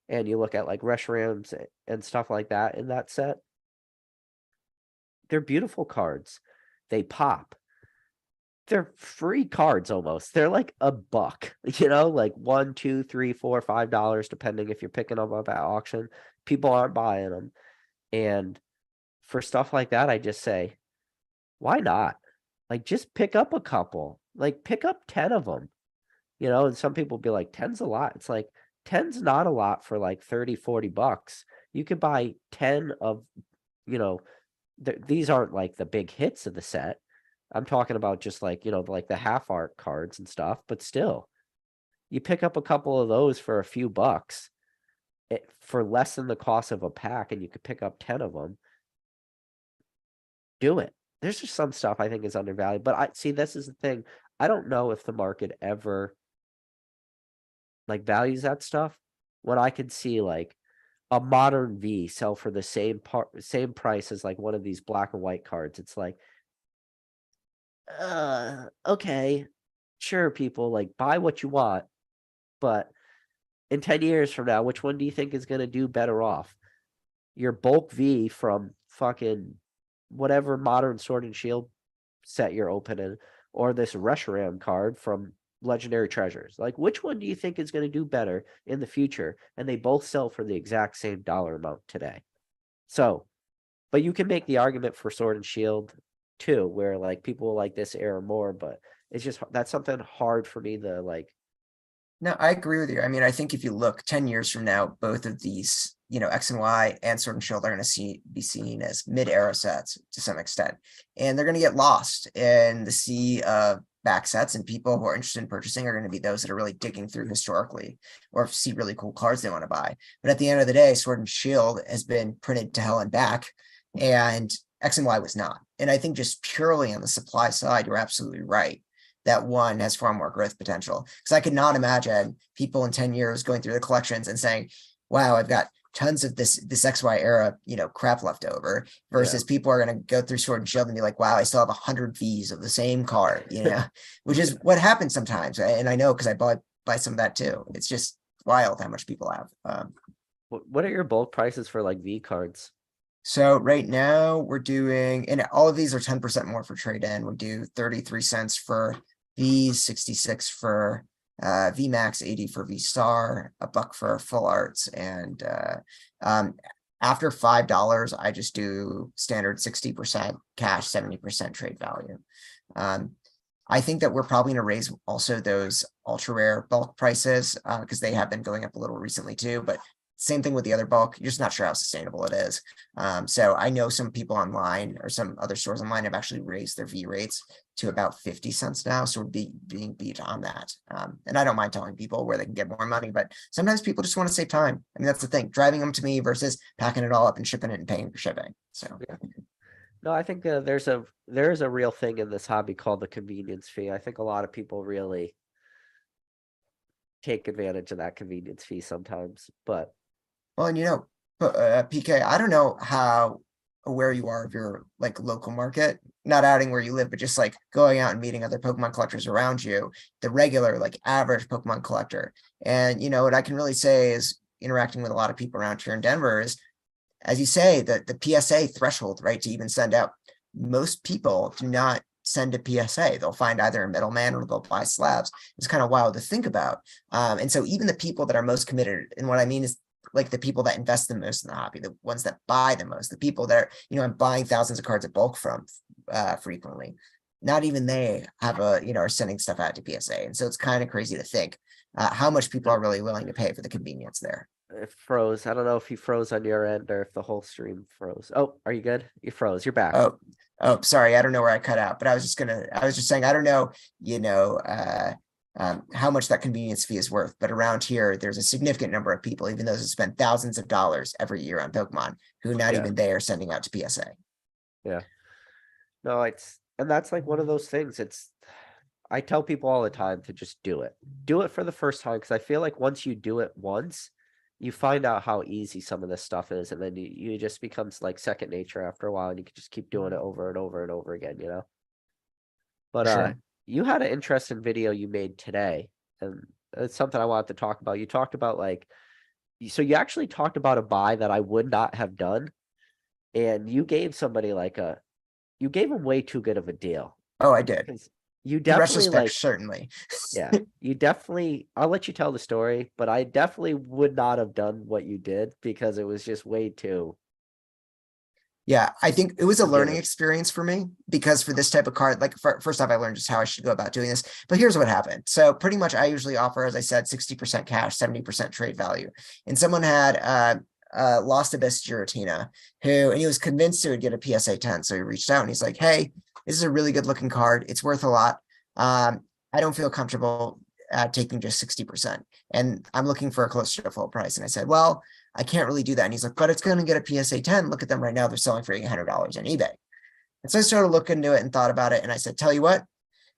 And you look at like Reshiram's and stuff like that in that set. They're beautiful cards. They pop. They're free cards almost. They're like a buck, like $1, $2, $3, $4, $5, depending if you're picking them up at auction. People aren't buying them. And for stuff like that, I just say, why not? Like, just pick up a couple, like pick up 10 of them, and some people be like, 10's a lot. It's like, 10's not a lot for like 30-40 bucks. You could buy 10 of, you know, these aren't like the big hits of the set. I'm talking about just like, like the half art cards and stuff, but still, you pick up a couple of those for a few bucks for less than the cost of a pack, and you could pick up 10 of them. Do it. There's just some stuff I think is undervalued, but I see, this is the thing. I don't know if the market ever like values that stuff, when I could see like a modern V sell for the same price as like one of these black and white cards. It's like, okay, sure, people, like, buy what you want, but in 10 years from now, which one do you think is gonna do better off? Your bulk V from fucking whatever modern Sword and Shield set you're opening, or this Reshiram card from Legendary Treasures. Like, which one do you think is gonna do better in the future? And they both sell for the exact same dollar amount today. So, but you can make the argument for Sword and Shield too, where like people like this era more, but it's just, that's something hard for me to like. No, I agree with you. I mean, I think if you look 10 years from now, both of these, X and Y and Sword and Shield are going to be seen as mid-era sets to some extent. And they're going to get lost in the sea of back sets, and people who are interested in purchasing are going to be those that are really digging through historically or see really cool cards they want to buy. But at the end of the day, Sword and Shield has been printed to hell and back, and X and Y was not. And I think just purely on the supply side, you're absolutely right that one has far more growth potential. Because I could not imagine people in 10 years going through the collections and saying, wow, I've got tons of this XY era, crap left over, versus people are going to go through Sword and Shield and be like, wow, I still have 100 Vs of the same card, which is what happens sometimes. And I know because I buy some of that too. It's just wild how much people have. What are your bulk prices for like V cards? So right now we're doing, and all of these are 10% more for trade in. We do 33 cents for V's, 66 for V Max, 80 for V Star, a buck for full arts, and after $5, I just do standard 60% cash, 70% trade value. I think that we're probably going to raise also those ultra rare bulk prices because they have been going up a little recently too, but same thing with the other bulk. You're just not sure how sustainable it is. So I know some people online or some other stores online have actually raised their V rates to about 50 cents now. So we're being beat on that. And I don't mind telling people where they can get more money, but sometimes people just want to save time. I mean, that's the thing, driving them to me versus packing it all up and shipping it and paying for shipping. So yeah. No, I think there's a real thing in this hobby called the convenience fee. I think a lot of people really take advantage of that convenience fee sometimes, but well, and PK, I don't know how aware you are of your like local market, not outing where you live, but just like going out and meeting other Pokemon collectors around you, the regular, like average Pokemon collector. And what I can really say is interacting with a lot of people around here in Denver is, as you say, the PSA threshold, right, to even send out. Most people do not send a PSA. They'll find either a middleman or they'll buy slabs. It's kind of wild to think about. And so even the people that are most committed, and what I mean is like the people that invest the most in the hobby, the ones that buy the most, the people that are, I'm buying thousands of cards at bulk from frequently. Not even they have are sending stuff out to PSA. And so it's kind of crazy to think how much people are really willing to pay for the convenience there. it froze. I don't know if you froze on your end or if the whole stream froze. Oh, are you good? You froze. You're back. Oh, sorry. I don't know where I cut out, but I was just saying, I don't know, how much that convenience fee is worth, but around here, there's a significant number of people, even those who spend thousands of dollars every year on Pokemon, who not even they are sending out to PSA. Yeah. No, and that's like one of those things. I tell people all the time to just do it. Do it for the first time, because I feel like once you do it once, you find out how easy some of this stuff is, and then you just becomes like second nature after a while, and you can just keep doing it over and over and over again, But Sure. You had an interesting video you made today, and it's something I wanted to talk about. You talked about so you actually talked about a buy that I would not have done, and you gave somebody you gave them way too good of a deal. Oh, I did. You In definitely retrospect, certainly. yeah, you definitely, I'll let you tell the story, but I definitely would not have done what you did because it was just way too. Yeah, I think it was a I get learning it. experience for me because for this type of card, like first off, I learned just how I should go about doing this. But here's what happened. So pretty much I usually offer, as I said, 60% cash, 70% trade value. And someone had Lost Abyss Giratina, and he was convinced he would get a PSA 10. So he reached out and he's like, hey, this is a really good looking card. It's worth a lot. I don't feel comfortable taking just 60%. And I'm looking for a closer to full price. And I said, well, I can't really do that. And he's like, but it's going to get a PSA 10. Look at them right now. They're selling for $800 on eBay. And so I started looking into it and thought about it. And I said, tell you what,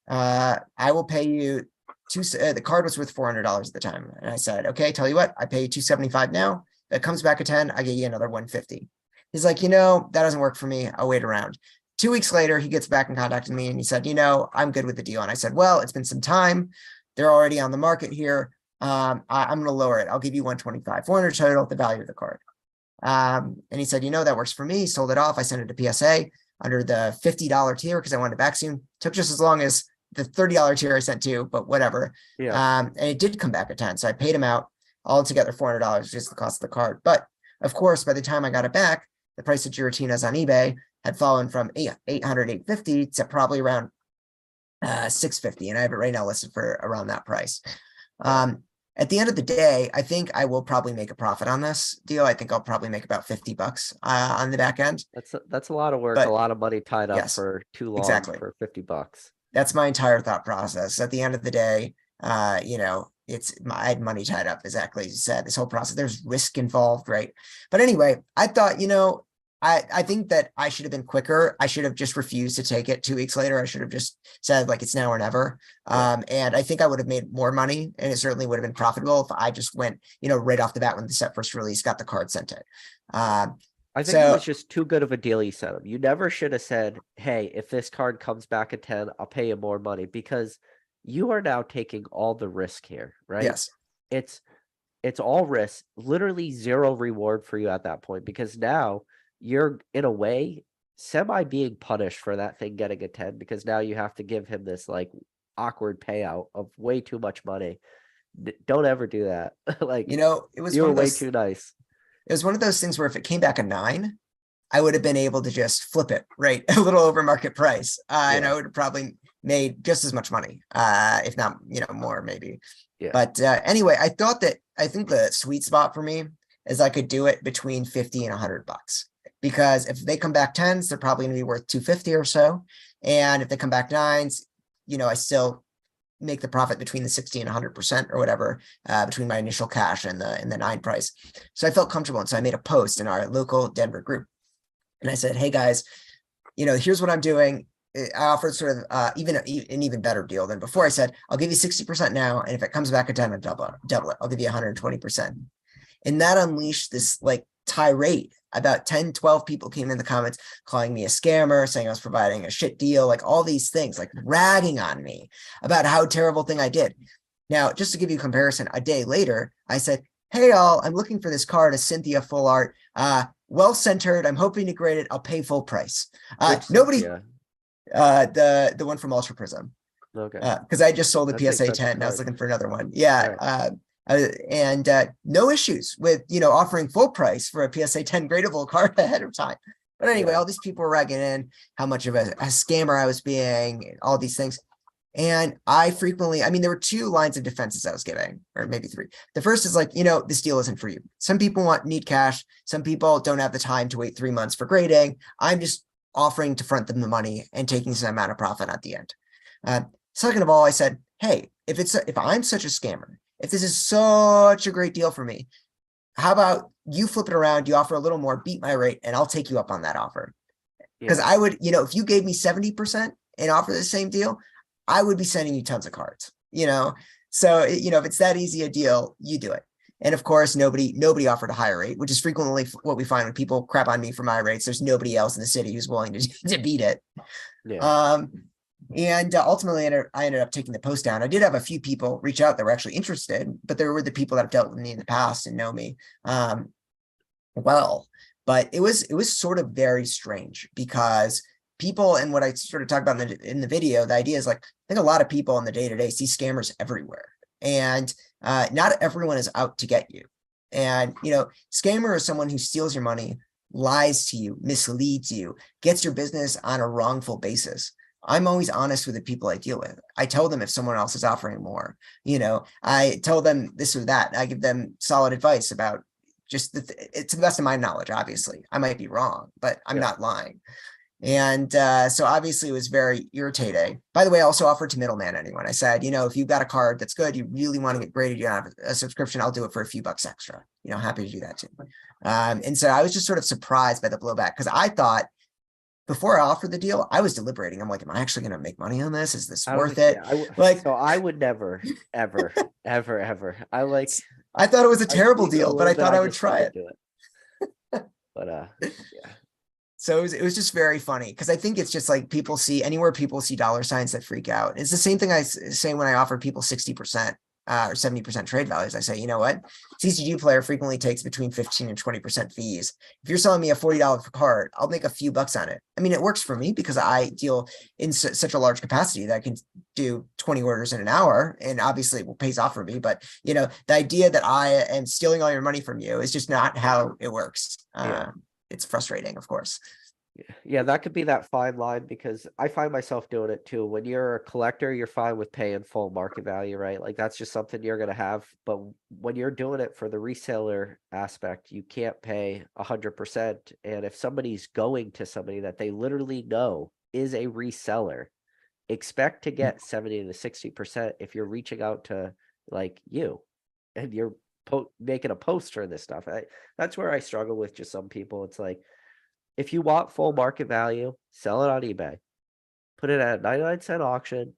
I will pay you the card was worth $400 at the time. And I said, okay, tell you what, I pay you $275 now. If it comes back at 10, I get you another $150. He's like, that doesn't work for me. I'll wait around. 2 weeks later, he gets back in contact with me and he said, I'm good with the deal. And I said, well, it's been some time. They're already on the market here. I'm going to lower it. I'll give you 125, 400 total, the value of the card. And he said, that works for me. He sold it off. I sent it to PSA under the $50 tier because I wanted it back soon. Took just as long as the $30 tier I sent to, but whatever. Yeah. And it did come back at 10. So I paid him out altogether $400, just the cost of the card. But of course, by the time I got it back, the price of Giratinas on eBay had fallen from 800, 850 to probably around 650. And I have it right now listed for around that price. At the end of the day, I think I will probably make a profit on this deal. I think I'll probably make about $50 on the back end. That's a lot of work, But a lot of money tied up yes, for too long exactly. for $50. That's my entire thought process. At the end of the day, I had money tied up, exactly as you said. This whole process, there's risk involved, right? But anyway, I thought, I think that I should have been quicker. I should have just refused to take it 2 weeks later. I should have just said like, it's now or never. And I think I would have made more money and it certainly would have been profitable if I just went, right off the bat when the set first release, got the card sent in. I think it was just too good of a deal you set up. You never should have said, hey, if this card comes back at 10, I'll pay you more money, because you are now taking all the risk here, right? Yes. It's all risk, literally zero reward for you at that point, because now you're in a way semi being punished for that thing getting a 10, because now you have to give him this like awkward payout of way too much money. Don't ever do that. Like, it was you were way too nice. It was one of those things where if it came back a 9, I would have been able to just flip it, right? A little over market price. And I would have probably made just as much money, if not, more maybe. Yeah. But anyway, I think the sweet spot for me is I could do it between 50 and $100, because if they come back 10s, they're probably going to be worth 250 or so. And if they come back 9s, I still make the profit between the 60 and 100% or whatever, between my initial cash and the 9 price. So I felt comfortable. And so I made a post in our local Denver group. And I said, hey guys, here's what I'm doing. I offered sort of even an even better deal than before. I said, I'll give you 60% now. And if it comes back at 10, I'll double it. I'll give you 120%. And that unleashed this like tirade. About 10, 12 people came in the comments calling me a scammer, saying I was providing a shit deal, like all these things, like ragging on me about how terrible thing I did. Now, just to give you a comparison, a day later, I said, hey, all, I'm looking for this card, a Cynthia full art, well-centered. I'm hoping to grade it. I'll pay full price. Nobody, the one from Ultra Prism. Okay. Because I just sold the PSA 10 and I was looking for another one. Yeah. Right. And no issues with, offering full price for a PSA 10 gradable card ahead of time. But anyway, all these people were ragging in how much of a scammer I was being, all these things. And I frequently, there were 2 lines of defenses I was giving, or maybe 3. The first is like, this deal isn't for you. Some people need cash. Some people don't have the time to wait 3 months for grading. I'm just offering to front them the money and taking some amount of profit at the end. Second of all, I said, hey, if I'm such a scammer, if this is such a great deal for me, how about you flip it around, you offer a little more, beat my rate, and I'll take you up on that offer. Because I would, if you gave me 70% and offer the same deal, I would be sending you tons of cards, So, if it's that easy a deal, you do it. And of course, nobody offered a higher rate, which is frequently what we find when people crap on me for my rates. There's nobody else in the city who's willing to beat it. Yeah. And ultimately, I ended up taking the post down. I did have a few people reach out that were actually interested, but there were the people that have dealt with me in the past and know me well. But it was sort of very strange because people, and what I sort of talked about in the video, the idea is like, I think a lot of people in the day-to-day see scammers everywhere. And not everyone is out to get you. And, scammer is someone who steals your money, lies to you, misleads you, gets your business on a wrongful basis. I'm always honest with the people I deal with. I tell them if someone else is offering more, I tell them this or that. I give them solid advice about just it's to the best of my knowledge. Obviously, I might be wrong, but I'm not lying. And so obviously it was very irritating. By the way, I also offered to middleman anyone. I said, if you've got a card that's good, you really want to get graded, you have a subscription, I'll do it for a few bucks extra. Happy to do that too. And so I was just sort of surprised by the blowback because I thought before I offered the deal, I was deliberating. I'm like, am I actually going to make money on this? Is this worth it? So I would never, ever, ever, ever. I thought it was a terrible deal, but I thought I would try it. But yeah. So it was just very funny because I think it's just like people see dollar signs that freak out. It's the same thing I say when I offer people 60% or 70% trade values. I say, you know what? CCG player frequently takes between 15 and 20% fees. If you're selling me a $40 card, I'll make a few bucks on it. I mean, it works for me because I deal in such a large capacity that I can do 20 orders in an hour, and obviously it pays off for me. But the idea that I am stealing all your money from you is just not how it works. It's frustrating, of course. Yeah, that could be that fine line because I find myself doing it too. When you're a collector, you're fine with paying full market value, right? Like that's just something you're going to have. But when you're doing it for the reseller aspect, you can't pay 100%. And if somebody's going to somebody that they literally know is a reseller, expect to get 70 to 60% if you're reaching out to like you and you're making a post for this stuff. That's where I struggle with just some people. It's like, if you want full market value, sell it on eBay, put it at a 99-cent auction.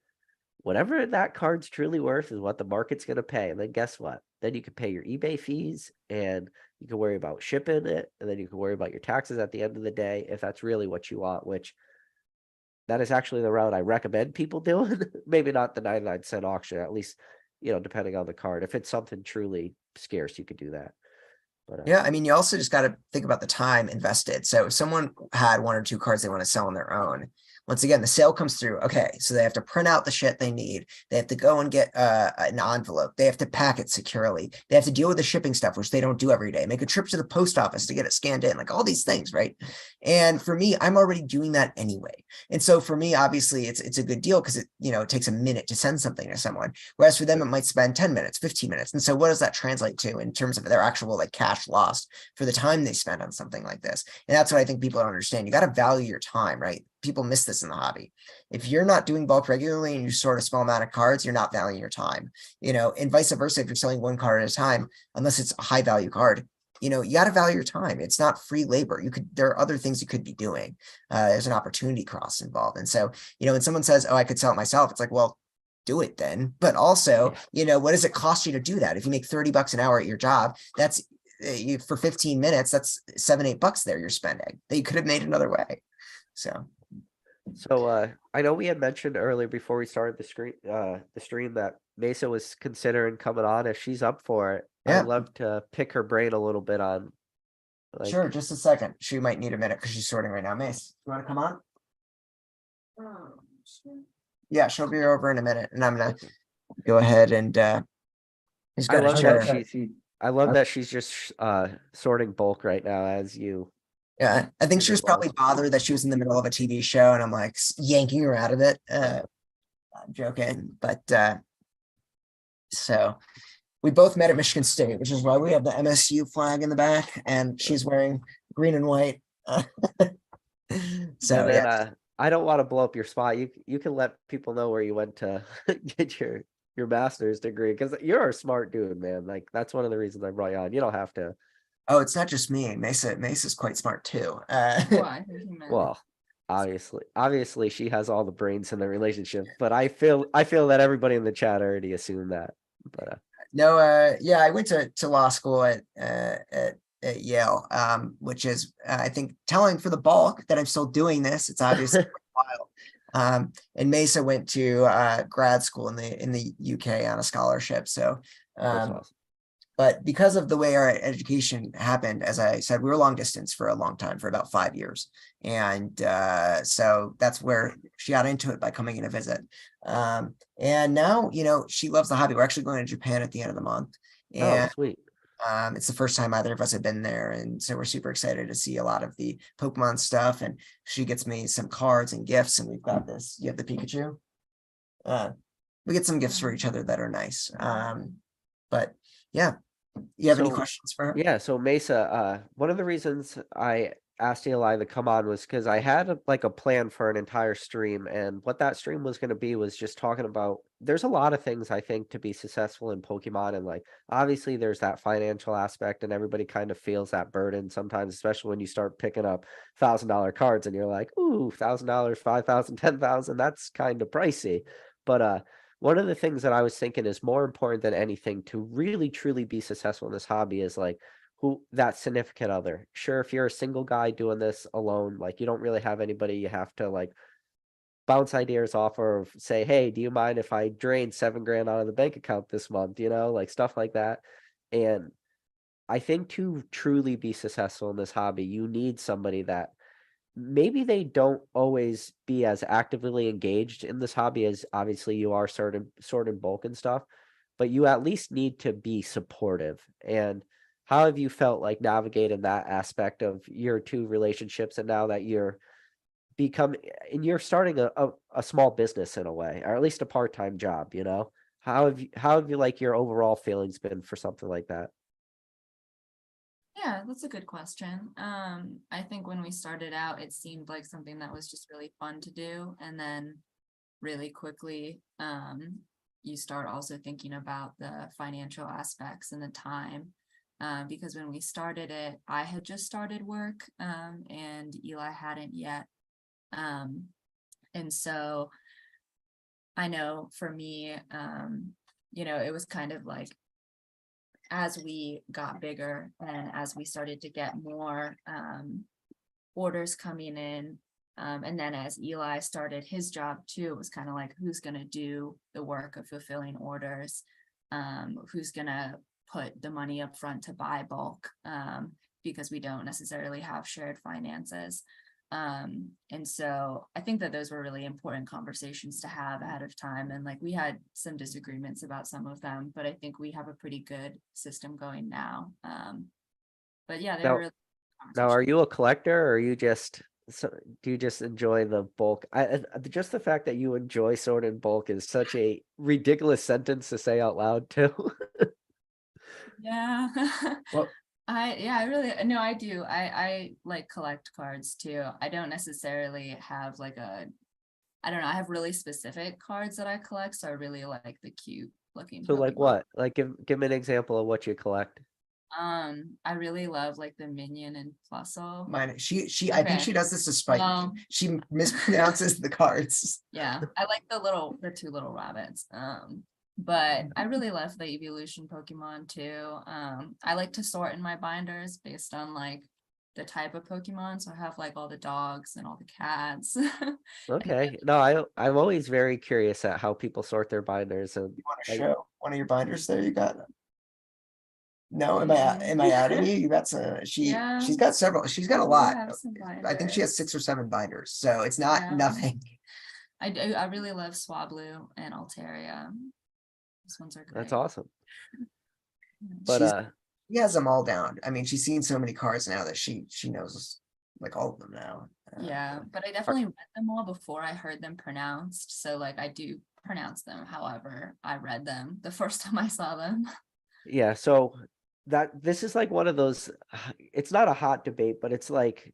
Whatever that card's truly worth is what the market's going to pay. And then guess what? Then you can pay your eBay fees and you can worry about shipping it. And then you can worry about your taxes at the end of the day, if that's really what you want, which that is actually the route I recommend people doing. Maybe not the 99-cent auction, at least, depending on the card. If it's something truly scarce, you could do that. But, yeah, I mean, you also just got to think about the time invested. So if someone had one or two cards they want to sell on their own, once again, the sale comes through. Okay, so they have to print out the shit they need. They have to go and get an envelope. They have to pack it securely. They have to deal with the shipping stuff, which they don't do every day. Make a trip to the post office to get it scanned in, like all these things, right? And for me, I'm already doing that anyway. And so for me, obviously, it's a good deal because it takes a minute to send something to someone. Whereas for them, it might spend 10 minutes, 15 minutes. And so what does that translate to in terms of their actual like cash lost for the time they spend on something like this? And that's what I think people don't understand. You got to value your time, right? People miss this in the hobby. If you're not doing bulk regularly and you sort a small amount of cards, you're not valuing your time, and vice versa. If you're selling one card at a time, unless it's a high value card, you got to value your time. It's not free labor. There are other things you could be doing. There's an opportunity cost involved. And so, when someone says, oh, I could sell it myself, it's like, well, do it then. But also, what does it cost you to do that? If you make $30 an hour at your job, that's for 15 minutes, that's $7-8 there you're spending that you could have made another way. So I know we had mentioned earlier before we started the stream that Mesa was considering coming on. If she's up for it, Yeah. I'd love to pick her brain a little bit on. Sure, just a second. She might need a minute because she's sorting right now. Mace, you want to come on? Sure. Yeah, she'll be over in a minute, and I'm gonna go ahead and just I go to love chair. that I love that she's just sorting bulk right now as you. Yeah, I think she was probably bothered that she was in the middle of a TV show and I'm like yanking her out of it. I'm joking, but so we both met at Michigan State, which is why we have the MSU flag in the back, and she's wearing green and white. So yeah. I don't want to blow up your spot. You can let people know where you went to get your master's degree because you're a smart dude, man. Like that's one of the reasons I brought you on. You don't have to. Oh, it's not just me. Mesa's quite smart too. Why? Well, obviously she has all the brains in the relationship, but I feel that everybody in the chat already assumed that. But no, yeah, I went to law school at Yale, which is I think telling for the bulk that I'm still doing this. It's obviously wild. And Mesa went to grad school in the UK on a scholarship. So awesome. But because of the way our education happened, as I said, we were long distance for a long time, for about 5 years. And so that's where she got into it by coming in to visit. And now, she loves the hobby. We're actually going to Japan at the end of the month. And oh, sweet. It's the first time either of us have been there, and so we're super excited to see a lot of the Pokemon stuff. And she gets me some cards and gifts, and we've got this. You have the Pikachu. Uh, we get some gifts for each other that are nice. But yeah, you have any So questions for her? yeah, so Mesa, one of the reasons I asked Eli to come on was because I had like a plan for an entire stream, and what that stream was going to be was just talking about. There's a lot of things I think to be successful in Pokemon, and like obviously there's that financial aspect, and everybody kind of feels that burden sometimes, especially when you start picking up $1,000 cards, and you're like, ooh, $1,000, 5,000, 10,000, that's kind of pricey. But one of the things that I was thinking is more important than anything to really truly be successful in this hobby is like who that significant other. Sure, if you're a single guy doing this alone, like you don't really have anybody you have to like bounce ideas off or say, hey, do you mind if I drain 7 grand out of the bank account this month? Like stuff like that. And I think to truly be successful in this hobby, you need somebody that maybe they don't always be as actively engaged in this hobby as obviously you are sort in bulk and stuff, but you at least need to be supportive. And how have you felt like navigating that aspect of your two relationships and now that you're become and you're starting a small business in a way, or at least a part-time job, how have you like your overall feelings been for something like that? Yeah, that's a good question. I think when we started out, it seemed like something that was just really fun to do. And then really quickly, you start also thinking about the financial aspects and the time. Because when we started it, I had just started work, and Eli hadn't yet. Um, and so I know for me, it was kind of like as we got bigger and as we started to get more orders coming in, and then as Eli started his job too, it was kind of like who's going to do the work of fulfilling orders, who's going to put the money up front to buy bulk, because we don't necessarily have shared finances. And so I think that those were really important conversations to have ahead of time. And like we had some disagreements about some of them, but I think we have a pretty good system going now. But yeah, they were Now, really now, are conversations. you a collector or are you just do you just enjoy the bulk? Just the fact that you enjoy sword in bulk is such a ridiculous sentence to say out loud too. Yeah. Well, I really no, I do. I like collect cards too. I don't necessarily have like I don't know, I have really specific cards that I collect, so I really like the cute looking So like Pokemon. what? Like give me an example of what you collect. I really love like the Minion and Plusle. mine. I think Okay. she does this to spite me. Well, She mispronounces the cards. yeah, I like the two little rabbits. But I really love the evolution Pokemon too. I like to sort in my binders based on like the type of Pokemon. So I have like all the dogs and all the cats. And Okay. No, I'm always very curious at how people sort their binders and You want to like show one of your binders there? You got no? Am I then- adding you? You got some. yeah, She's got several. She's got a I do lot. have some I think she has binders. 6 or 7 binders, so it's not Yeah, nothing. I do. I really love Swablu and Altaria. Those ones are that's great. awesome. But She's She has them all down. I mean, she's seen so many cards now that she knows like all of them now. Yeah, but I are- definitely read them all before I heard them pronounced. So like I do pronounce them however I read them the first time I saw them. yeah, so that this is like one of those it's not a hot debate, but it's like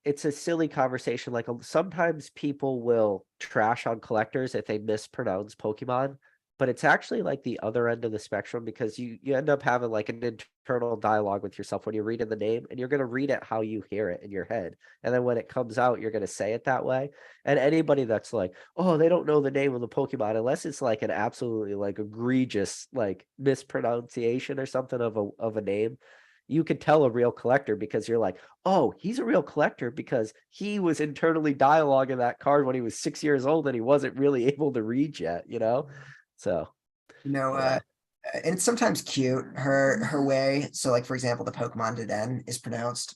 it's a silly conversation. Like sometimes people will trash on collectors if they mispronounce Pokemon, but it's actually like the other end of the spectrum because you end up having like an internal dialogue with yourself when you're reading the name and you're going to read it how you hear it in your head. And then when it comes out, you're going to say it that way. And anybody that's like, oh, they don't know the name of the Pokemon unless it's like an absolutely like egregious like mispronunciation or something of a name, you could tell a real collector because you're like, oh, he's a real collector because he was internally dialoguing that card when he was 6 years old and he wasn't really able to read yet. So, you know, but and it's sometimes cute her way. So, like for example, the Pokemon Deden is pronounced.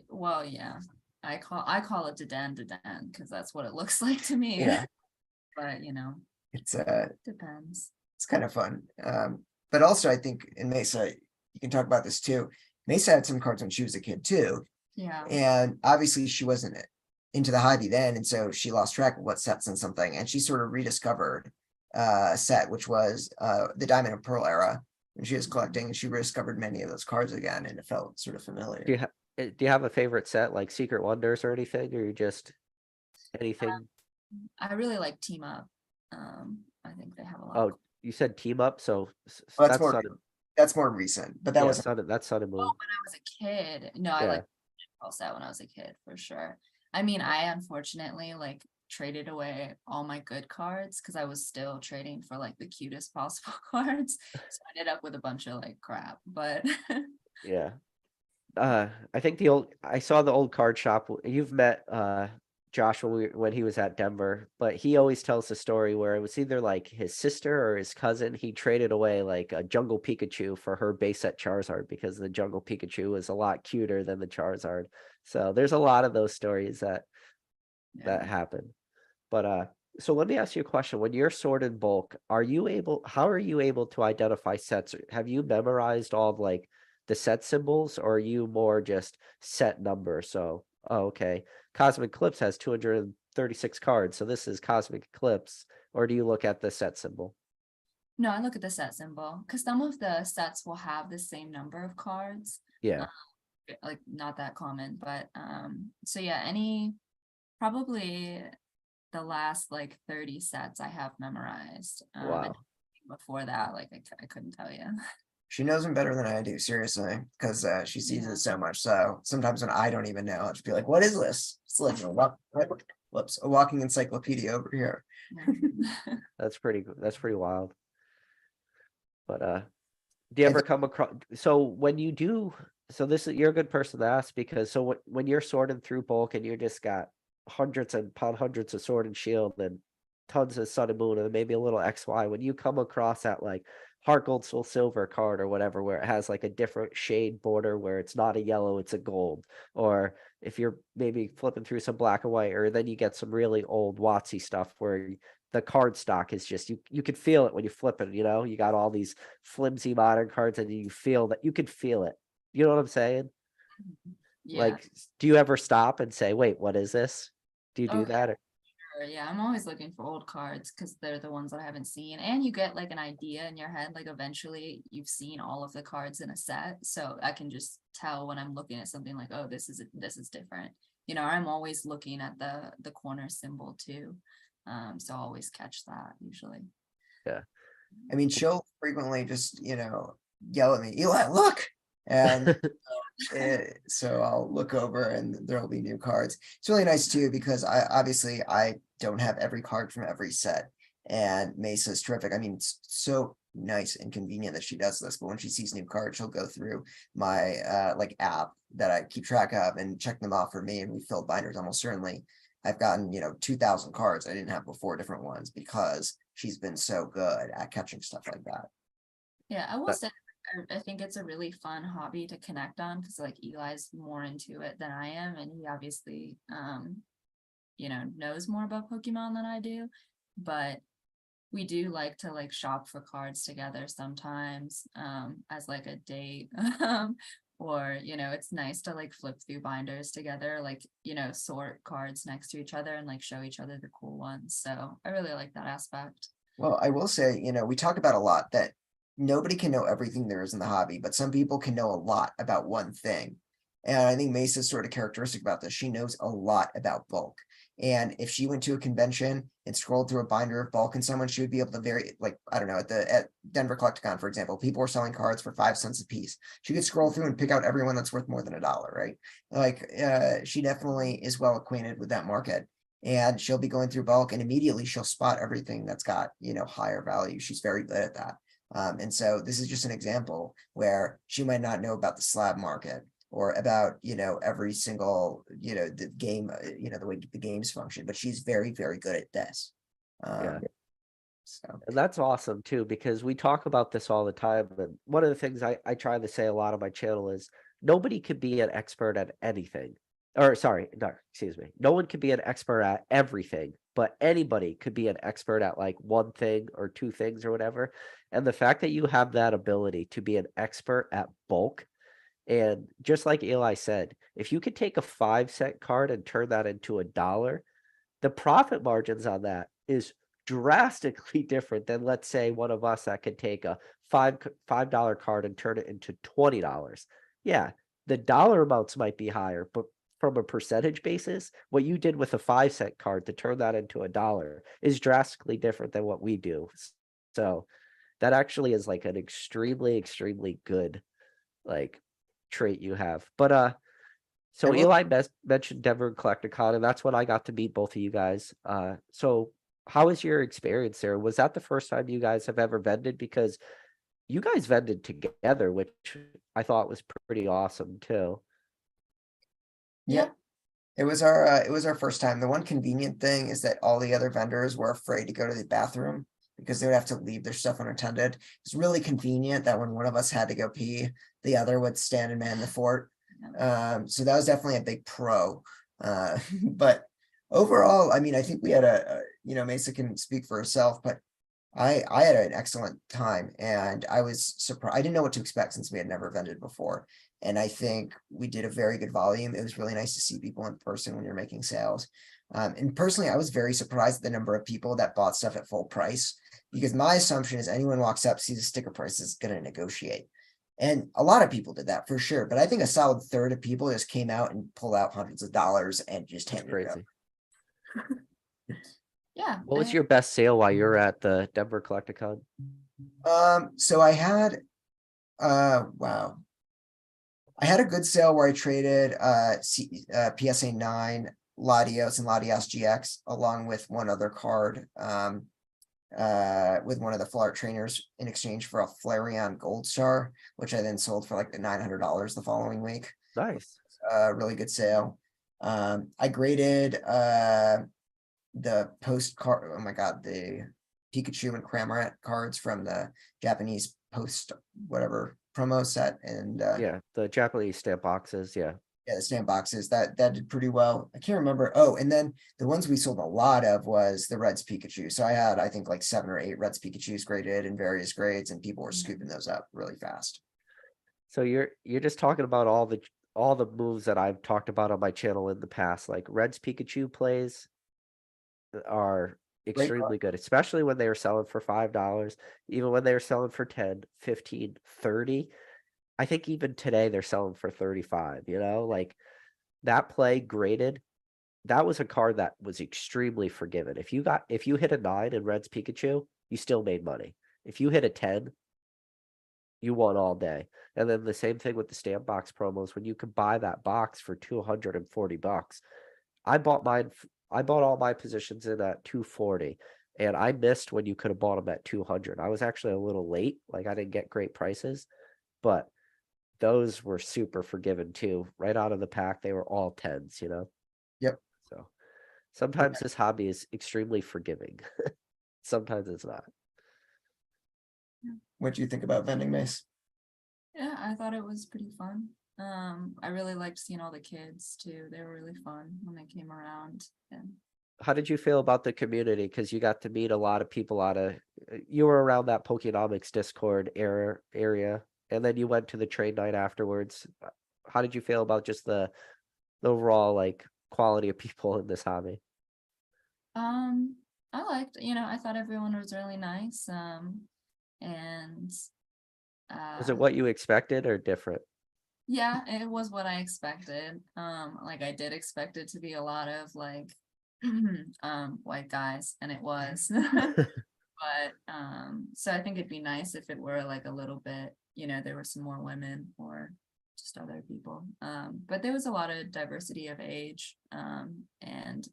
Well, yeah, I call it Dadan because that's what it looks like to me. Yeah, But it's depends. it's kind of fun. But also I think in Mesa, you can talk about this too. Mesa had some cards when she was a kid too. Yeah. And obviously she wasn't into the hobby then. And so she lost track of what sets and something. And she sort of rediscovered a set, which was the Diamond and Pearl era. And she was collecting and she rediscovered many of those cards again. And it felt sort of familiar. Do you have a favorite set like Secret Wonders or anything, or you just anything? I really like Team Up. I think they have a lot. Oh, you said Team Up, so Well, that's more recent, but that was that's Sun and Moon. When I was a kid. No, I like set when I was a kid for sure. I mean, I unfortunately like traded away all my good cards because I was still trading for like the cutest possible cards. So I ended up with a bunch of like crap, but Yeah. I think I saw the old card shop. You've met Josh when he was at Denver, but he always tells the story where it was either like his sister or his cousin. He traded away like a Jungle Pikachu for her base set Charizard because the Jungle Pikachu was a lot cuter than the Charizard. So there's a lot of those stories that happen. But so let me ask you a question. When you're sorted bulk, how are you able to identify sets? Have you memorized all of like the set symbols, or are you more just set number? So, oh, okay. Cosmic Eclipse has 236 cards, so this is Cosmic Eclipse. Or do you look at the set symbol? no, I look at the set symbol because some of the sets will have the same number of cards. Yeah. Like not that common, but so yeah, probably the last like 30 sets I have memorized. Wow. And before that, like I couldn't tell you. She knows them better than I do, seriously, because she sees it so much. So sometimes when I don't even know, I'll just be like, "What is this?" It's like a walking encyclopedia over here. That's pretty wild. But do you ever come across, so when you do, so you're a good person to ask, because so when you're sorting through bulk and you just got hundreds and upon hundreds of Sword and Shield and tons of Sun and Moon and maybe a little XY, when you come across that like Heart Gold Soul Silver card or whatever, where it has like a different shade border where it's not a yellow, it's a gold, or if you're maybe flipping through some black and white, or then you get some really old WotC stuff where the card stock is just you can feel it when you flip it, you got all these flimsy modern cards and you can feel it. You know what I'm saying? Yeah. Like, do you ever stop and say, wait, what is this? Do you do that? Or? Sure. Yeah, I'm always looking for old cards because they're the ones that I haven't seen. And you get like an idea in your head, like eventually you've seen all of the cards in a set. So I can just tell when I'm looking at something like, oh, this is different. I'm always looking at the corner symbol too. So I'll always catch that usually. Yeah. I mean, she'll frequently just, yell at me, "Eli, look!" And so I'll look over and there'll be new cards. It's really nice too, because I don't have every card from every set. And Mesa's terrific. I mean, it's so nice and convenient that she does this, but when she sees new cards, she'll go through my like app that I keep track of and check them off for me, and we fill binders. Almost certainly I've gotten 2,000 cards I didn't have before, different ones, because she's been so good at catching stuff like that. Yeah, I will say I think it's a really fun hobby to connect on because like Eli's more into it than I am, and he obviously knows more about Pokemon than I do, but we do like to like shop for cards together sometimes as like a date. Or it's nice to like flip through binders together, like sort cards next to each other and like show each other the cool ones. So I really like that aspect. Well, I will say, we talk about a lot that nobody can know everything there is in the hobby, but some people can know a lot about one thing. And I think Mesa's sort of characteristic about this. She knows a lot about bulk. And if she went to a convention and scrolled through a binder of bulk and someone, she would be able to I don't know, at Denver Collecticon, for example, people were selling cards for 5 cents a piece. She could scroll through and pick out everyone that's worth more than $1, right? Like she definitely is well acquainted with that market. And she'll be going through bulk and immediately she'll spot everything that's got, higher value. She's very good at that. And so this is just an example where she might not know about the slab market or about, every single, the game, the way the games function, but she's very, very good at this. Yeah. So. And that's awesome too, because we talk about this all the time. And one of the things I try to say a lot on my channel is nobody could be an expert at anything. Or sorry, no, excuse me. No one can be an expert at everything, but anybody could be an expert at like one thing or two things or whatever. And the fact that you have that ability to be an expert at bulk, and just like Eli said, if you could take a 5 cent card and turn that into $1, the profit margins on that is drastically different than, let's say, one of us that could take a $5 card and turn it into $20. Yeah, the dollar amounts might be higher, but from a percentage basis, what you did with a 5 cent card to turn that into $1 is drastically different than what we do. So that actually is like an extremely, extremely good like trait you have. But I so will. Eli mentioned Denver and Collecticon, and that's when I got to meet both of you guys. So how was your experience there? Was that the first time you guys have ever vended? Because you guys vended together, which I thought was pretty awesome too. Yeah, it was our first time. The one convenient thing is that all the other vendors were afraid to go to the bathroom because they would have to leave their stuff unattended. It's really convenient that when one of us had to go pee, the other would stand and man the fort. So that was definitely a big pro. But overall, I mean, I think we had Mesa can speak for herself, but I had an excellent time and I was surprised. I didn't know what to expect since we had never vended before. And I think we did a very good volume. It was really nice to see people in person when you're making sales. And personally, I was very surprised at the number of people that bought stuff at full price, because my assumption is anyone walks up, sees a sticker price, is going to negotiate. And a lot of people did that for sure. But I think a solid third of people just came out and pulled out hundreds of dollars and just That's handed it crazy. Yeah. What was your best sale while you were at the Denver Collecticon? So I had, wow. I had a good sale where I traded PSA 9 Latios and Latios GX along with one other card with one of the Flart trainers in exchange for a Flareon Gold Star, which I then sold for like $900 the following week. Nice. Really good sale. I graded the postcard, oh my god, the Pikachu and Cramorant cards from the Japanese post whatever promo set, and Yeah, the Japanese stamp boxes. Yeah. yeah, the stamp boxes that did pretty well. I can't remember. Oh, and then the ones we sold a lot of was the Reds Pikachu. So I had, I think, like 7 or 8 Reds Pikachus graded in various grades, and people were scooping those up really fast. So you're just talking about all the moves that I've talked about on my channel in the past. Like Red's Pikachu plays are Great card. extremely good, especially when they were selling for $5, even when they were selling for 10, 15, 30. I think even today they're selling for 35, like that play graded. That was a card that was extremely forgiving. If you hit a 9 in Red's Pikachu, you still made money. If you hit a 10, you won all day. And then the same thing with the stamp box promos. When you could buy that box for $240, I bought all my positions in at 240, and I missed when you could have bought them at 200. I was actually a little late. Like I didn't get great prices, but those were super forgiving too. Right out of the pack, they were all 10s, Yep. So sometimes this hobby is extremely forgiving. Sometimes it's not. What do you think about vending, Mace? Yeah, I thought it was pretty fun. I really liked seeing all the kids too. They were really fun when they came around. And How did you feel about the community? Because you got to meet a lot of people you were around that Pokenomics Discord area, and then you went to the trade night afterwards. How did you feel about just the overall like quality of people in this hobby? I liked, I thought everyone was really nice. And Was it what you expected or different? yeah, it was what I expected. Like I did expect it to be a lot of like white guys, and it was. But so I think it'd be nice if it were like a little bit, there were some more women or just other people. But there was a lot of diversity of age. And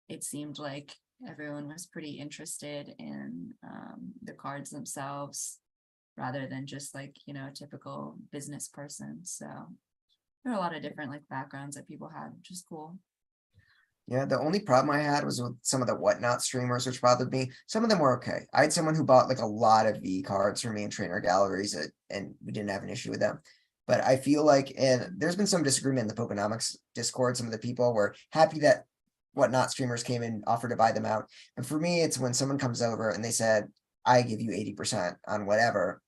it seemed like everyone was pretty interested in the cards themselves rather than just like, a typical business person. So there are a lot of different like backgrounds that people had, which is cool. Yeah, the only problem I had was with some of the whatnot streamers, which bothered me. Some of them were okay. I had someone who bought like a lot of V cards for me in trainer galleries, and we didn't have an issue with them. But I feel like, and there's been some disagreement in the Pokenomics Discord. Some of the people were happy that whatnot streamers came and offered to buy them out. And for me, it's when someone comes over and they said, I give you 80% on whatever.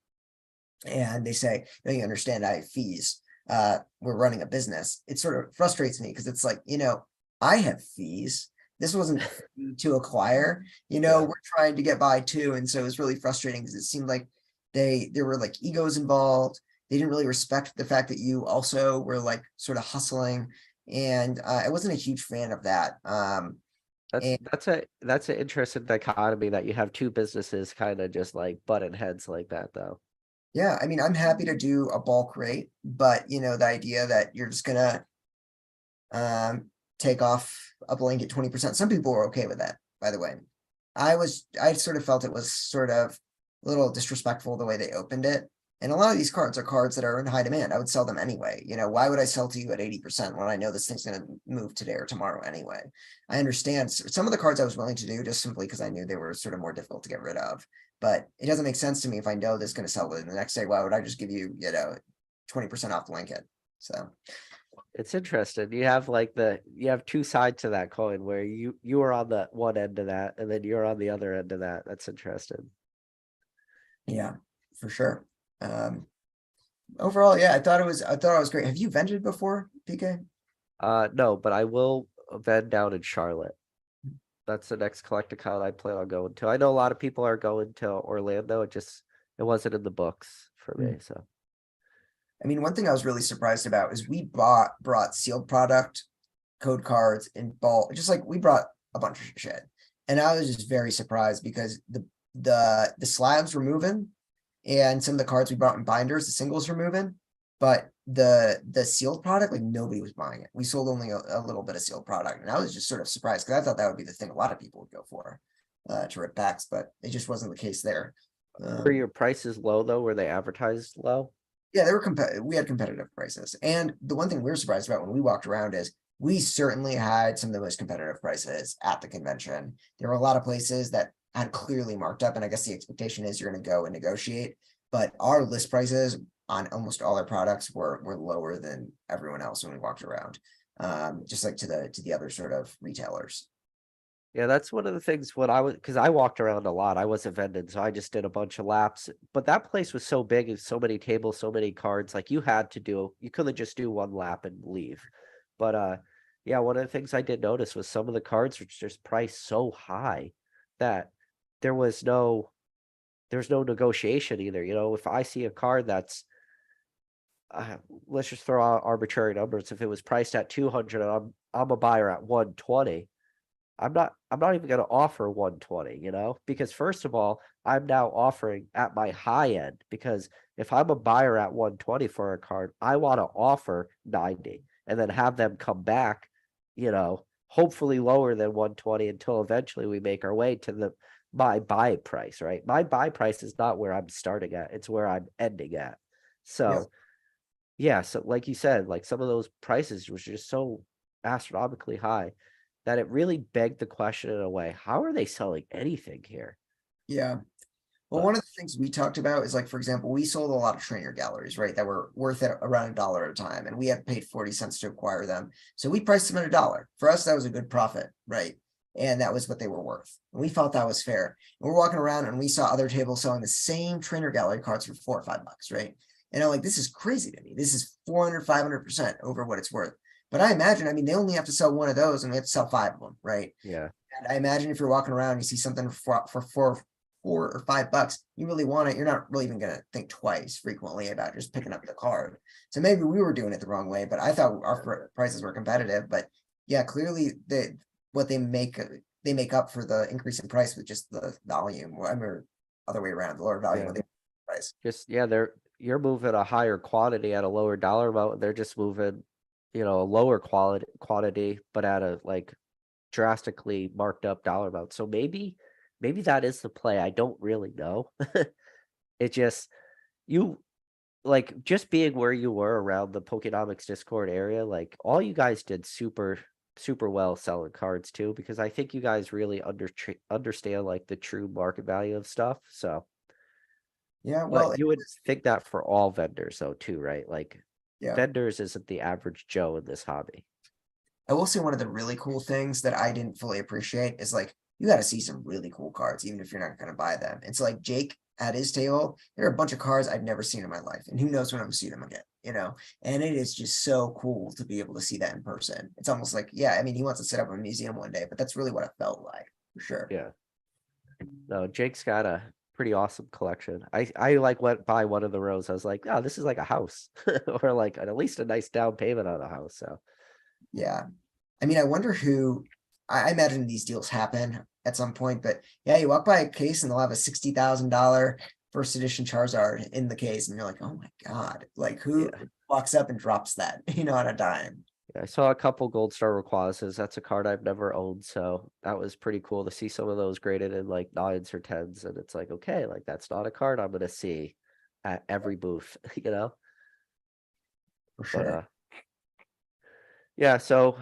And they say, no, you understand, I have fees. We're running a business. It sort of frustrates me because it's like, I have fees. This wasn't free to acquire, Yeah. we're trying to get by too. And so it was really frustrating because it seemed like there were like egos involved. They didn't really respect the fact that you also were like sort of hustling. And I wasn't a huge fan of that. That's And that's an interesting dichotomy that you have two businesses kind of just like butting heads like that though. yeah, I mean, I'm happy to do a bulk rate, but the idea that you're just gonna take off a blanket 20%. Some people were okay with that, by the way. I sort of felt it was sort of a little disrespectful the way they opened it. And a lot of these cards are cards that are in high demand. I would sell them anyway. Why would I sell to you at 80% when I know this thing's going to move today or tomorrow anyway? I understand some of the cards I was willing to do just simply because I knew they were sort of more difficult to get rid of. But it doesn't make sense to me if I know this is going to sell within the next day. Why would I just give you, 20% off blanket? So It's interesting. You have you have two sides to that coin where you are on the one end of that and then you're on the other end of that. That's interesting. yeah, for sure. Overall, yeah, I thought it was great. Have you vented before, PK? No, but I will vend down in Charlotte. That's the next Collecticon I plan on going to. I know a lot of people are going to Orlando. It wasn't in the books for me. So I mean, one thing I was really surprised about is we brought sealed product, code cards in bulk, just like we brought a bunch of shit. And I was just very surprised because the slabs were moving and some of the cards we brought in binders, the singles were moving, but the sealed product, like nobody was buying it. We sold only a little bit of sealed product. And I was just sort of surprised because I thought that would be the thing a lot of people would go for to rip backs, but it just wasn't the case there. were your prices low though? Were they advertised low? Yeah, they were competitive. We had competitive prices. And the one thing we were surprised about when we walked around is we certainly had some of the most competitive prices at the convention. There were a lot of places that had clearly marked up, and I guess the expectation is you're going to go and negotiate. But our list prices on almost all our products were lower than everyone else when we walked around, just like to the other sort of retailers. Yeah, that's one of the things when because I walked around a lot. I wasn't vending, so I just did a bunch of laps. But that place was so big and so many tables, so many cards, like you couldn't just do one lap and leave. But yeah, one of the things I did notice was some of the cards were just priced so high that there was there's no negotiation either. If I see a card that's let's just throw out arbitrary numbers. If it was priced at 200 and I'm a buyer at 120, I'm not even going to offer 120, because first of all, I'm now offering at my high end because if I'm a buyer at 120 for a card, I want to offer 90 and then have them come back, hopefully lower than 120 until eventually we make our way to my buy price, right? My buy price is not where I'm starting at, it's where I'm ending at. Yes. So yeah, so like you said, like some of those prices was just so astronomically high that it really begged the question in a way, how are they selling anything here? Yeah. Well, But one of the things we talked about is like, for example, we sold a lot of trainer galleries, right? That were worth around $1 at a time, and we had paid 40 cents to acquire them. So we priced them at $1. For us, that was a good profit, right? And that was what they were worth. And we felt that was fair. And we're walking around and we saw other tables selling the same trainer gallery cards for $4 or $5, right? And I'm like, this is crazy to me. This is 400, 500% over what it's worth. But I imagine, I mean, they only have to sell one of those and we have to sell 5 of them, right? yeah, And I imagine if you're walking around, you see something for $4 or $5, you really want it. You're not really even going to think twice frequently about just picking up the card. So maybe we were doing it the wrong way, but I thought our prices were competitive. But yeah, clearly what they make up for the increase in price with just the volume. I mean, other way around, the lower volume yeah, of the price. just yeah, you're moving a higher quantity at a lower dollar amount. They're just moving, a lower quantity, but at a drastically marked up dollar amount. So maybe that is the play. I don't really know. It just you just being where you were around the Pokenomics Discord area, like all you guys did super well selling cards too, because I think you guys really understand like the true market value of stuff. So, Yeah, well, but you would think that for all vendors though too, right? Like yeah. vendors isn't the average Joe in this hobby. I will say one of the really cool things that I didn't fully appreciate is like you got to see some really cool cards, even if you're not going to buy them. It's like Jake at his table, there are a bunch of cards I've never seen in my life, and who knows when I'm gonna see them again, you know? And it is just so cool to be able to see that in person. It's almost like, yeah, I mean, he wants to set up a museum one day, but that's really what it felt like, for sure. Yeah. No, Jake's got a pretty awesome collection. I like went by one of the rows. I was like, oh, this is like a house, or like at least a nice down payment on a house. So Yeah. I mean, I wonder who, I imagine these deals happen at some point, but yeah, you walk by a case and they'll have a $60,000 first edition Charizard in the case, and you're like, oh my God, like who yeah. walks up and drops that, on a dime? I saw a couple Gold Star Rayquazas. That's a card I've never owned, so that was pretty cool to see some of those graded in like 9s or 10s, and it's like, okay, like that's not a card I'm gonna see at every booth, you know? For But sure. yeah, so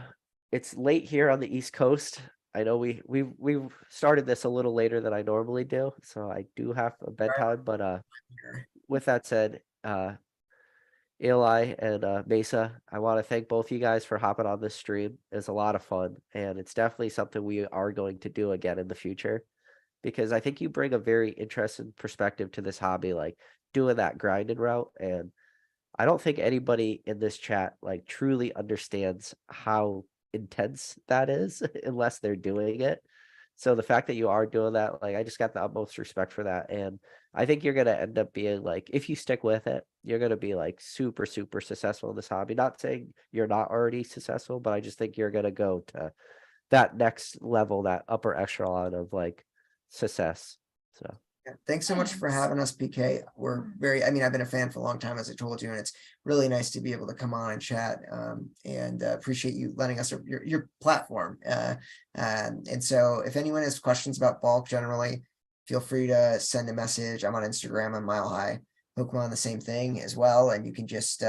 it's late here on the East Coast. I know we've started this a little later than I normally do, so I do have a bedtime, but with that said, Eli and Mesa, I want to thank both you guys for hopping on this stream. It's a lot of fun, and it's definitely something we are going to do again in the future because I think you bring a very interesting perspective to this hobby, like doing that grinding route. And I don't think anybody in this chat like truly understands how intense that is unless they're doing it. So the fact that you are doing that, like I just got the utmost respect for that. And I think you're gonna end up being like, if you stick with it, you're gonna be like super, super successful in this hobby. Not saying you're not already successful, but I just think you're gonna go to that next level, that upper echelon of like success. So Yeah, thanks so much for Thanks. having us, PK. We're very, I mean, I've been a fan for a long time, as I told you, and it's really nice to be able to come on and chat, and appreciate you letting us your platform. And so if anyone has questions about bulk generally, feel free to send a message. I'm on Instagram, I'm Mile High Pokemon, the same thing as well. And you can just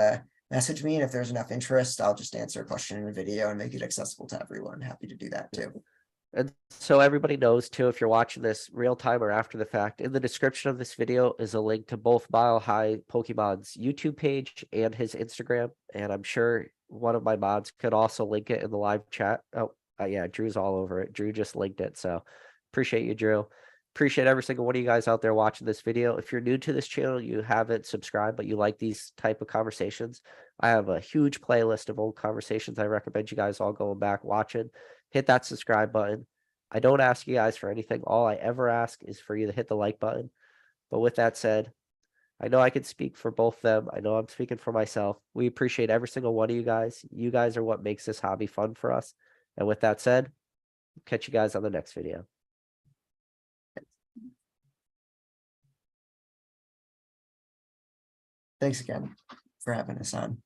message me, and if there's enough interest, I'll just answer a question in a video and make it accessible to everyone. Happy to do that too. and so everybody knows too, if you're watching this real time or after the fact, in the description of this video is a link to both Mile High Pokemon's YouTube page and his Instagram. And I'm sure one of my mods could also link it in the live chat. Oh, yeah, Drew's all over it. Drew just linked it. So appreciate you, Drew. Appreciate every single one of you guys out there watching this video. If you're new to this channel, you haven't subscribed, but you like these type of conversations, I have a huge playlist of old conversations. I recommend you guys all going back watching. Hit that subscribe button. I don't ask you guys for anything. All I ever ask is for you to hit the like button. But with that said, I know I can speak for both them. I know I'm speaking for myself. We appreciate every single one of you guys. You guys are what makes this hobby fun for us. And with that said, catch you guys on the next video. Thanks again for having us on.